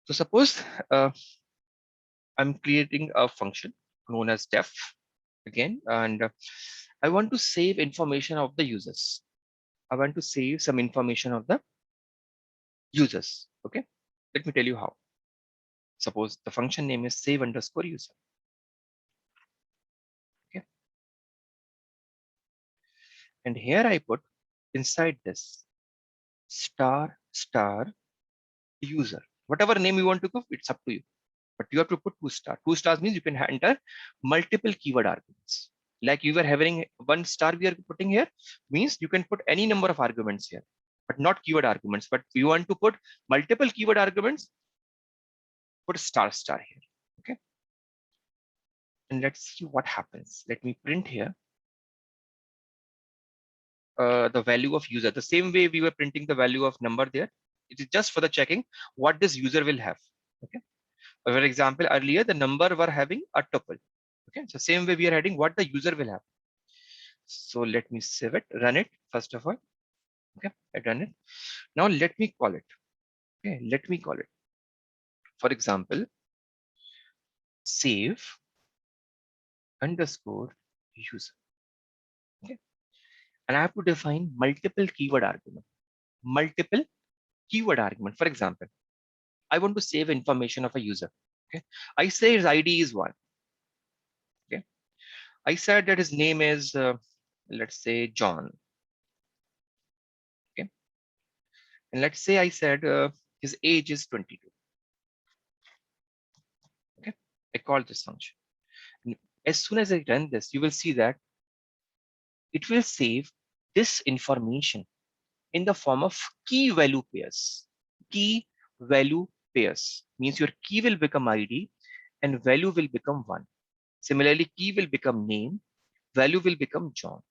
So suppose I'm creating a function known as def again, and I want to save information of the users. I want to save some information of the users. Okay. Let me tell you how. Suppose the function name is save underscore user. Okay. And here I put inside this star user. Whatever name you want to give, it's up to you. But you have to put 2 star. 2 stars means you can enter multiple keyword arguments. Like you were having 1 star we are putting here, means you can put any number of arguments here, but not keyword arguments. But you want to put multiple keyword arguments, put star here. Okay. And let's see what happens. Let me print here the value of user. The same way we were printing the value of number there. It is just for the checking what this user will have. Okay. For example, earlier the number were having a tuple. Okay. So same way we are adding what the user will have. So let me save it, run it first of all. Okay, I done it. Now let me call it. Okay, let me call it. For example, save underscore user. Okay. And I have to define multiple keyword argument. Multiple keyword argument. For example, I want to save information of a user. Okay. I say his ID is 1. Okay. I said that his name is, let's say, John. Okay. And let's say I said his age is 22. Okay. I call this function. And as soon as I run this, you will see that it will save this information in the form of key value pairs. Key value pairs means your key will become ID and value will become 1. Similarly, key will become name, value will become John.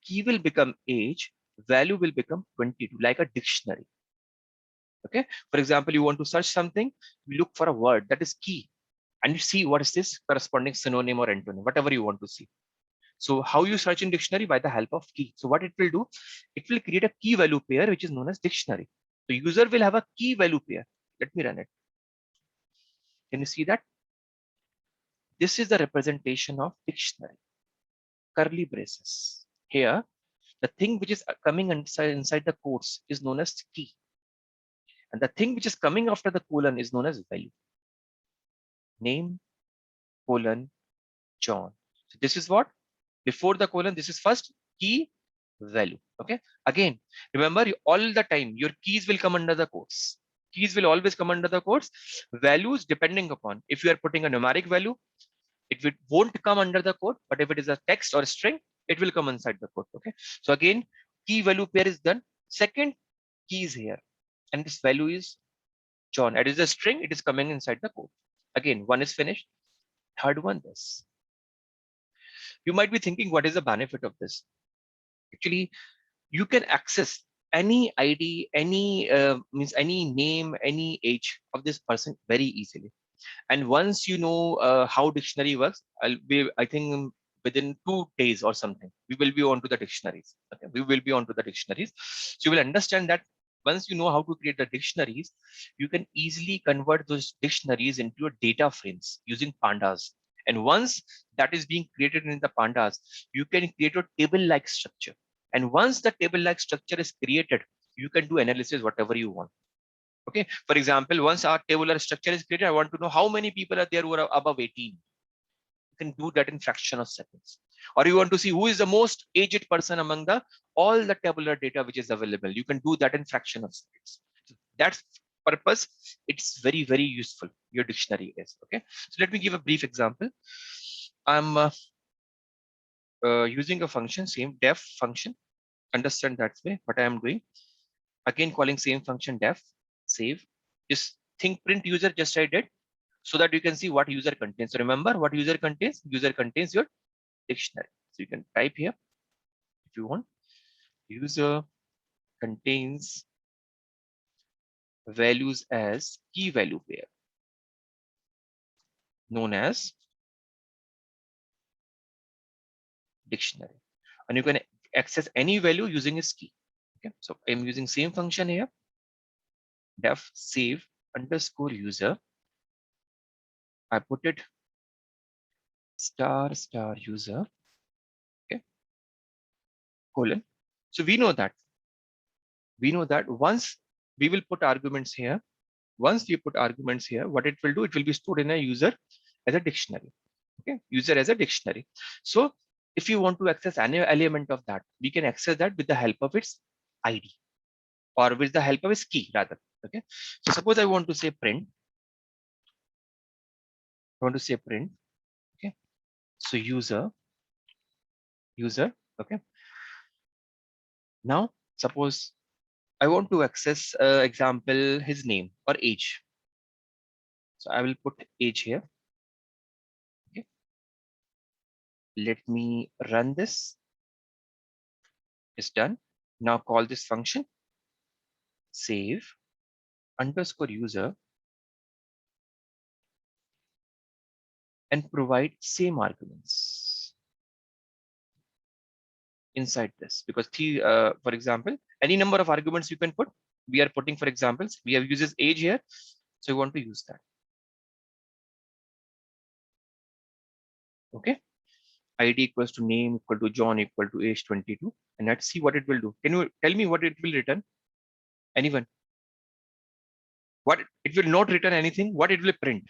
Key will become age, value will become 22, like a dictionary. Okay. For example, you want to search something, you look for a word that is key and you see what is this corresponding synonym or antonym, whatever you want to see. So how you search in dictionary? By the help of key. So what it will do, it will create a key value pair, which is known as dictionary. So user will have a key value pair. Let me run it. Can you see that? This is the representation of dictionary. Curly braces. Here, the thing which is coming inside the quotes is known as key. And the thing which is coming after the colon is known as value. Name, colon, John. So this is what? Before the colon, this is first key value. Okay. Again, remember all the time your keys will come under the quotes. Keys will always come under the quotes. Values depending upon if you are putting a numeric value, it won't come under the quote, but if it is a text or a string, it will come inside the quote. Okay. So again, key value pair is done. Second key is here, and this value is John. It is a string, it is coming inside the quote. Again, one is finished. Third one, this. You might be thinking, what is the benefit of this? Actually, you can access any ID, any means any name, any age of this person very easily. And once you know how dictionary works, I think within 2 days or something, we will be on to the dictionaries. Okay, we will be on to the dictionaries. So you will understand that once you know how to create the dictionaries, you can easily convert those dictionaries into your data frames using pandas. And once that is being created in the pandas, you can create a table-like structure. And once the table-like structure is created, you can do analysis whatever you want. Okay. For example, once our tabular structure is created, I want to know how many people are there who are above 18. You can do that in fraction of seconds. Or you want to see who is the most aged person among all the tabular data which is available. You can do that in fraction of seconds. That's purpose. It's very, very useful. Your dictionary is. Okay. So let me give a brief example. I'm using a function, same def function. Understand that way what I am doing. Again, calling same function def, save. Just think print user, just I did, so that you can see what user contains. So remember what user contains? User contains your dictionary. So you can type here if you want. User contains values as key value pair, known as dictionary. And you can access any value using its key. Okay, so I'm using same function here. Def save underscore user. I put it star user. Okay, colon. So we know that once we will put arguments here, once we put arguments here, what it will do, it will be stored in a user as a dictionary. Okay, user as a dictionary. So if you want to access any element of that, we can access that with the help of its ID or with the help of its key rather. Okay, so suppose I want to say print. Okay, so user. Okay, now suppose I want to access example his name or age. So I will put age here. Okay. Let me run this. It's done. Now call this function save underscore user and provide same arguments inside this, because for example, any number of arguments you can put. We are putting, for examples, we have uses age here, so we want to use that. Okay. ID equals to name equal to John equal to age 22. And let's see what it will do. Can you tell me what it will return? Anyone? What it will not return anything. What it will print?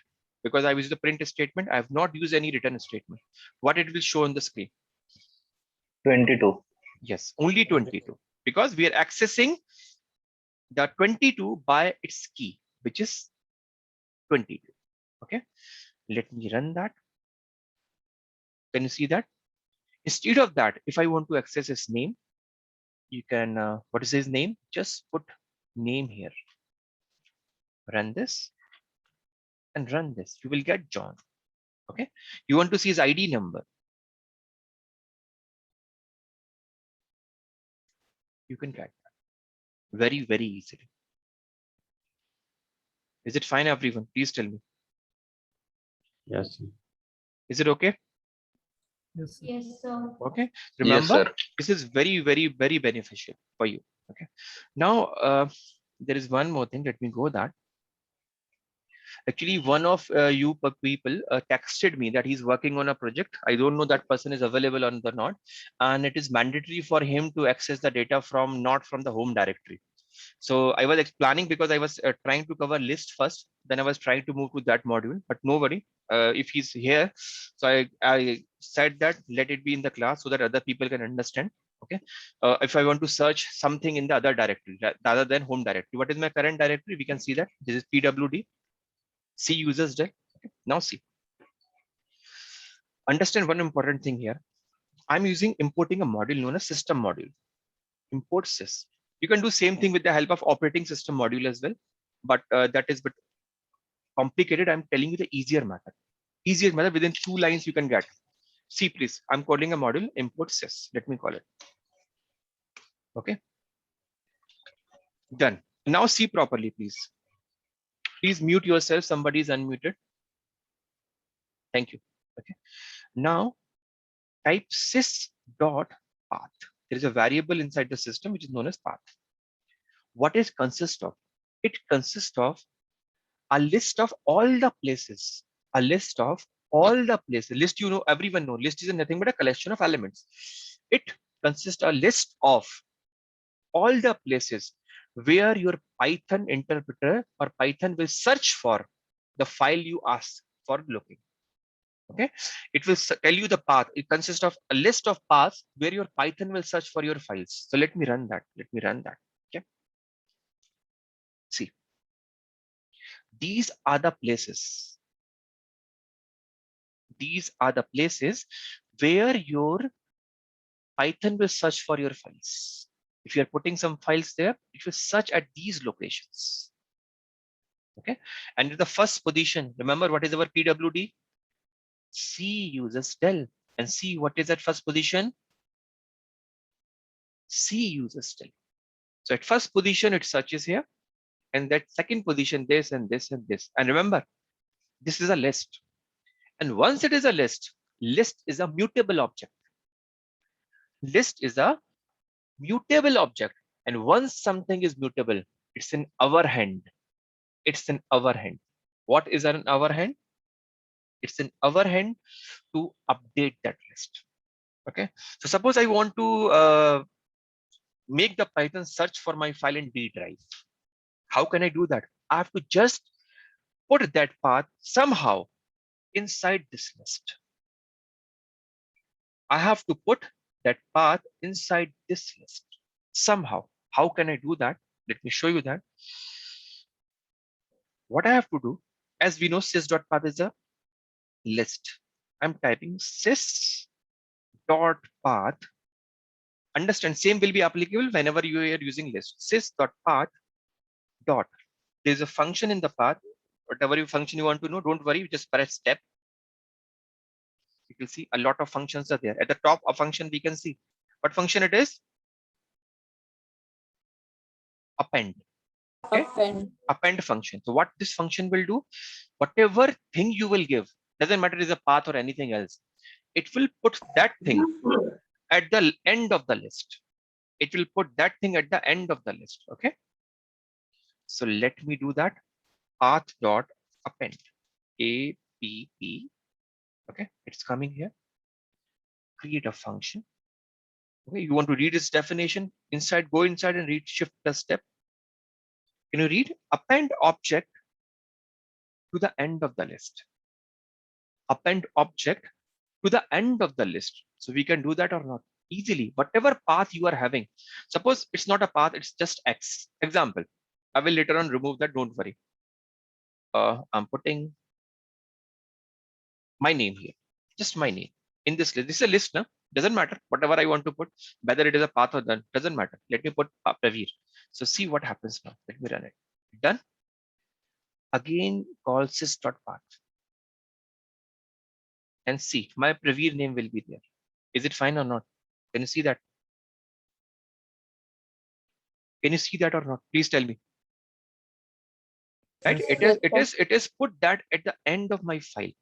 Because I used the print statement. I have not used any return statement. What it will show on the screen? 22. Yes, only 22. Because we are accessing the 22 by its key, which is 22. Okay. Let me run that. Can you see that? Instead of that, if I want to access his name, you can, what is his name? Just put name here. Run this and run this. You will get John. Okay. You want to see his ID number. You can get that very, very easily. Is it fine, everyone? Please tell me. Yes. Is it okay? Yes, sir. Yes, sir. Okay. Yes, Remember, sir. this is very, very, very beneficial for you. Okay. Now, there is one more thing. Let me go that. Actually, one of you people texted me that he's working on a project. I don't know that person is available or not, and it is mandatory for him to access the data from not from the home directory. So I was planning because I was trying to cover list first, then I was trying to move to that module, but no worry. If he's here, so I said that let it be in the class so that other people can understand. Okay. If I want to search something in the other directory rather than home directory, what is my current directory? We can see that this is pwd C users del. Okay. Now see, understand one important thing here. I'm importing a module known as system module. Import sys. You can do same thing with the help of operating system module as well, but that is bit complicated. I'm telling you the easier method. Easier method within 2 lines you can get. See, please. I'm calling a module import sys. Let me call it. Okay. Done. Now see properly, please. Please mute yourself. Somebody is unmuted. Thank you. Okay. Now type sys dot path. There is a variable inside the system which is known as path. What it consists of? It consists of a list of all the places. A list of all the places. List, you know, everyone knows. List is nothing but a collection of elements. It consists a list of all the places where your Python interpreter or Python will search for the file you ask for looking. Okay, it will tell you the path. It consists of a list of paths where your Python will search for your files. So let me run that. Let me run that. Okay. See, these are the places. These are the places where your Python will search for your files. If you're putting some files there, it will search at these locations. Okay. And in the first position, remember what is our PWD? C uses del. And see what is at first position? C uses del. So at first position, it searches here. And that second position, this and this and this. And remember, this is a list. And once it is a list is a mutable object. List is a mutable object. And once something is mutable, it's in our hand. It's in our hand. What is in our hand? It's in our hand to update that list. Okay. So suppose I want to make the Python search for my file in D drive. How can I do that? I have to just put that path somehow inside this list. I have to put that path inside this list somehow. How can I do that? Let me show you that. What I have to do, as we know, sys.path is a list. I'm typing sys.path. Understand, same will be applicable whenever you are using list. Sys.path dot. There's a function in the path. Whatever function you want to know, don't worry, you just press step. You will see a lot of functions are there. At the top of function, we can see what function it is. Append. Okay? Append function. So what this function will do, whatever thing you will give, doesn't matter is a path or anything else, it will put that thing at the end of the list. It will put that thing at the end of the list. Okay. So let me do that. Path dot append. APP Okay, it's coming here. Create a function. Okay, you want to read its definition inside, go inside and read shift plus step. Can you read? Append object to the end of the list. Append object to the end of the list. So we can do that or not easily. Whatever path you are having, suppose it's not a path, it's just X. Example, I will later on remove that. Don't worry. I'm putting my name here, just my name in this list. This is a list now. Doesn't matter. Whatever I want to put, whether it is a path or done, doesn't matter. Let me put Pravir. So see what happens now. Let me run it. Done. Again, call sys.path. And see, my Pravir name will be there. Is it fine or not? Can you see that? Can you see that or not? Please tell me. Right? Yes, It is put that at the end of my file.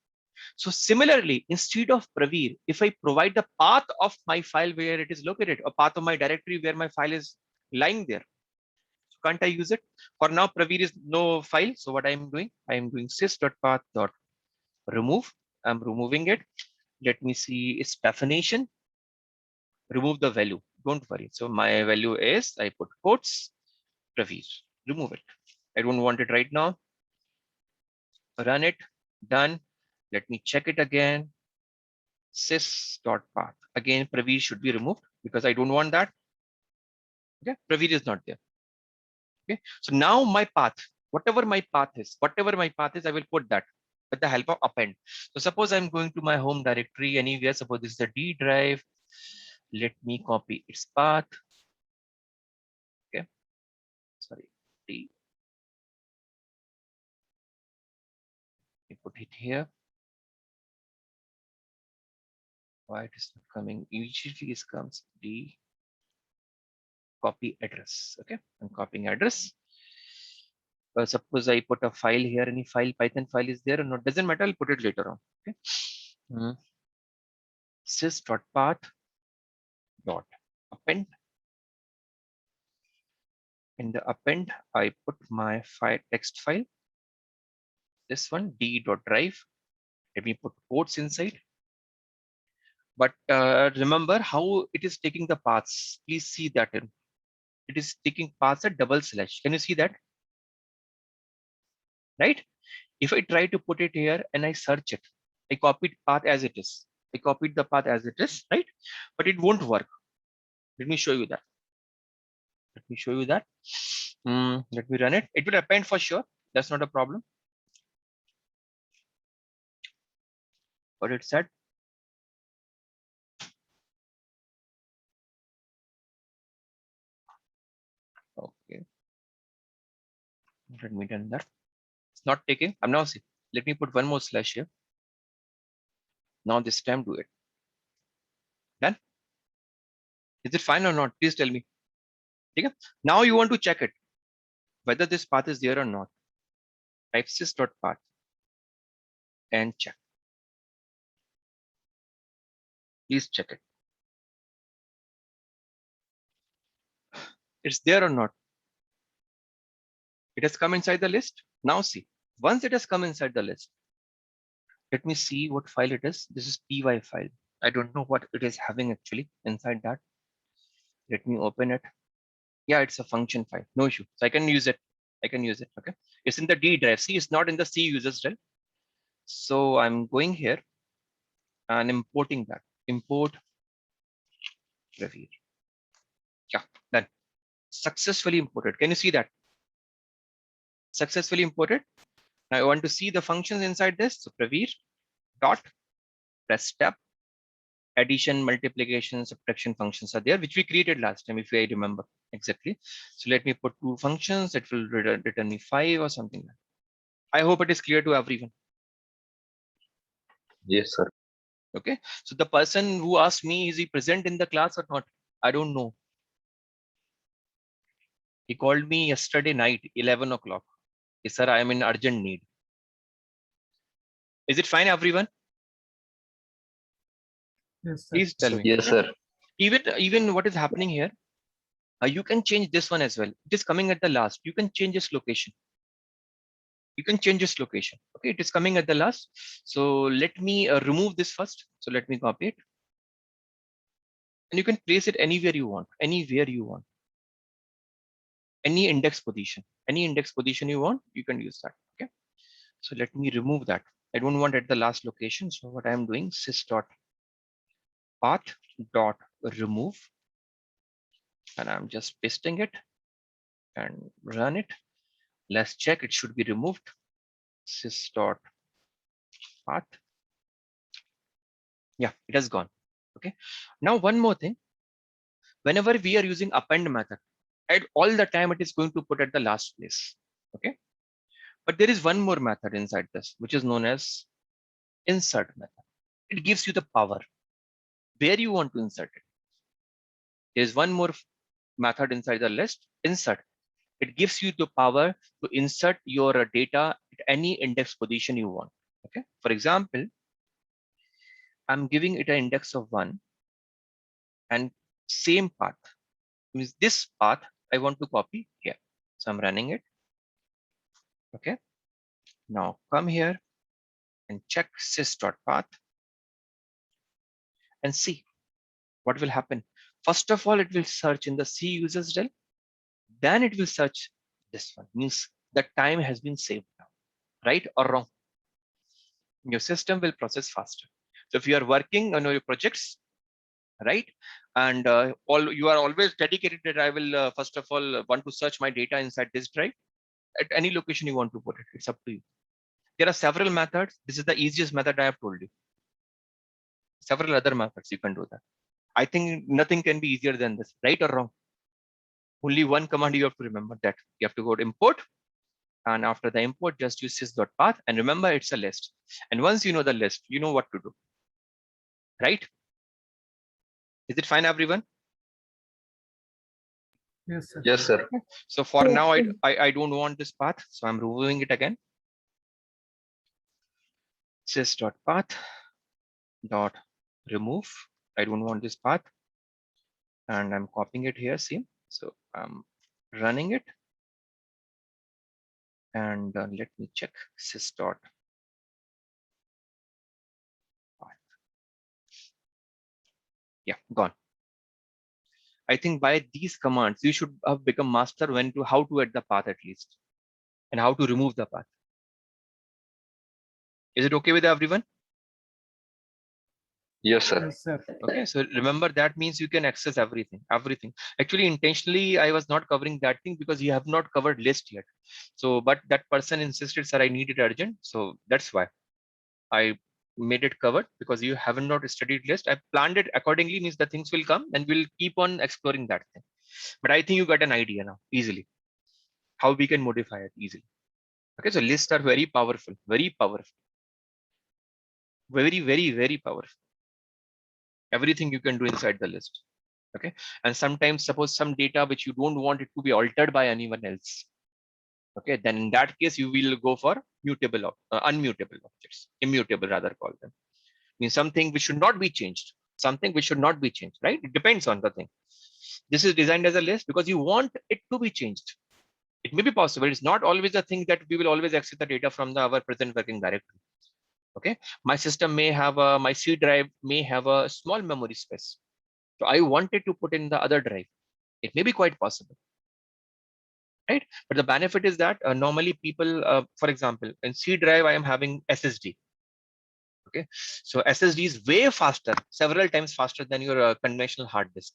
So similarly, instead of Pravir, if I provide the path of my file where it is located, or path of my directory where my file is lying there, so can't I use it? For now, Pravir is no file. So what I am doing sys.path.remove. I'm removing it. Let me see its definition. Remove the value. Don't worry. So my value is, I put quotes, Pravir. Remove it. I don't want it right now. Run it. Done. Let me check it again. Sys.path. Again, Pravir should be removed because I don't want that. Okay, Pravir is not there. Okay, so now my path, whatever my path is, I will put that with the help of append. So suppose I'm going to my home directory anywhere. Suppose this is the D drive. Let me copy its path. Okay, sorry, D. Let me put it here. Why it is not coming? Usually it comes D. Copy address. Okay, I'm copying address. Suppose I put a file here, any file, Python file is there or not, doesn't matter, I'll put it later on. Okay. Sys.path.append. In the append, I put my file, text file, this one, d.drive. Let me put quotes inside. But remember how it is taking the paths. Please see that in. It is taking paths at double slash. Can you see that? Right? If I try to put it here and I search it, I copied path as it is. I copied the path as it is, right? But it won't work. Let me show you that. Let me show you that. Let me run it. It will append for sure. That's not a problem. What it said. Okay. Let me run that. It's not taking. I'm now see. Let me put one more slash here. Now this time do it. Done. Is it fine or not? Please tell me. Okay. Now you want to check it, whether this path is there or not. Type sys.path and check. Please check it. It's there or not. It has come inside the list. Now see, once it has come inside the list, let me see what file it is. This is py file. I don't know what it is having actually inside that. Let me open it. Yeah, it's a function file. No issue. So I can use it. I can use it. Okay. It's in the D drive. See, it's not in the C users drive. So I'm going here and importing that. Import Pravir. Yeah, done. Successfully imported. Can you see that? Successfully imported. Now I want to see the functions inside this. So Pravir dot press tab. Addition, multiplication, subtraction functions are there, which we created last time, if I remember exactly. So let me put two functions. It will return me 5 or something like that. I hope it is clear to everyone. Yes, sir. Okay. So the person who asked me, is he present in the class or not? I don't know. He called me yesterday night, 11 o'clock. Yes, sir, I am in urgent need. Is it fine, everyone? Yes, sir. Please tell me. Yes, sir. Even what is happening here, you can change this one as well. It is coming at the last. You can change its location. You can change its location. Okay, it is coming at the last. So let me remove this first. So let me copy it. And you can place it anywhere you want, anywhere you want. Any index position you want, you can use that. Okay. So let me remove that. I don't want at the last location. So what I'm doing, sys dot path dot remove, and I'm just pasting it and run it. Let's check. It should be removed. Sys dot path. Yeah, it has gone. Okay. Now one more thing. Whenever we are using append method, at all the time it is going to put at the last place. Okay. But there is one more method inside this, which is known as insert method. It gives you the power where you want to insert it. There's one more method inside the list, insert. It gives you the power to insert your data at any index position you want. Okay. For example, I'm giving it an index of 1 and same path. Means this path I want to copy here. So I'm running it. Okay. Now come here and check sys.path and see what will happen. First of all, it will search in the C users del. Then it will search this one. Means the time has been saved now, right or wrong? Your system will process faster. So if you are working on your projects, right, and all you are always dedicated that I will first of all want to search my data inside this drive at any location you want to put it. It's up to you. There are several methods. This is the easiest method I have told you. Several other methods you can do that. I think nothing can be easier than this, right or wrong? Only one command you have to remember, that you have to go to import, and after the import, just use sys.path, and remember it's a list. And once you know the list, you know what to do, right? Is it fine, everyone? Yes, sir. Yes, sir. So for Yes, now, sir. I don't want this path, so I'm removing it again. Sys.path dot remove. I don't want this path, and I'm copying it here. See, so I'm running it, and let me check sys.path. Yeah, gone. I think by these commands, you should have become master when to how to add the path at least, and how to remove the path. Is it okay with everyone? Yes, sir. Yes, sir. Okay, so remember that means you can access everything. Actually, intentionally, I was not covering that thing because you have not covered list yet. So, but that person insisted, sir, I need it urgent. So that's why I made it covered, because you haven't not studied list. I planned it accordingly, means the things will come and we'll keep on exploring that thing. But I think you got an idea now easily how we can modify it easily. Okay, so lists are very powerful, very powerful. Everything you can do inside the list. Okay, and sometimes suppose some data which you don't want it to be altered by anyone else. Okay, then in that case you will go for mutable, unmutable objects, immutable rather call them. Means something which should not be changed, right? It depends on the thing. This is designed as a list because you want it to be changed. It may be possible. It's not always a thing that we will always access the data from our present working directory. Okay, my system may have my C drive may have a small memory space. So I wanted to put in the other drive. It may be quite possible, right? But the benefit is that normally people, for example, in C drive, I am having SSD. Okay, so SSD is way faster, several times faster than your conventional hard disk.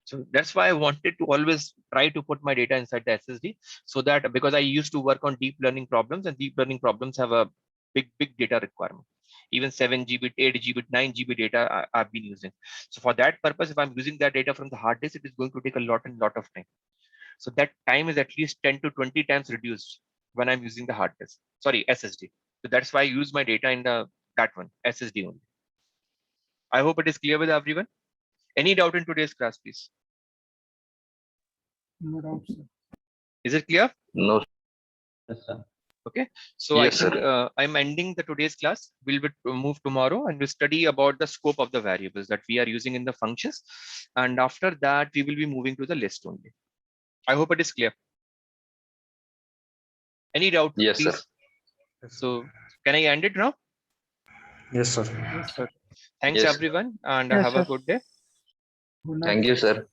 So that's why I wanted to always try to put my data inside the SSD, so that because I used to work on deep learning problems, and deep learning problems have a big data requirement. Even 7 GB, 8 GB, 9 GB data I've been using. So for that purpose, if I'm using that data from the hard disk, it is going to take a lot of time. So that time is at least 10 to 20 times reduced when I'm using the hard disk, sorry, SSD. So that's why I use my data in that one, SSD only. I hope it is clear with everyone. Any doubt in today's class, please? No doubt, sir. Is it clear? No. Yes, sir. Okay, so Yes, I think sir. I'm ending the today's class. We'll move tomorrow and we'll study about the scope of the variables that we are using in the functions. And after that, we will be moving to the list only. I hope it is clear. Any doubt? Yes, sir. please? So can I end it now? Yes, sir. Thanks Yes. everyone, and Yes, have a sir. good day. Good night. Thank you, sir.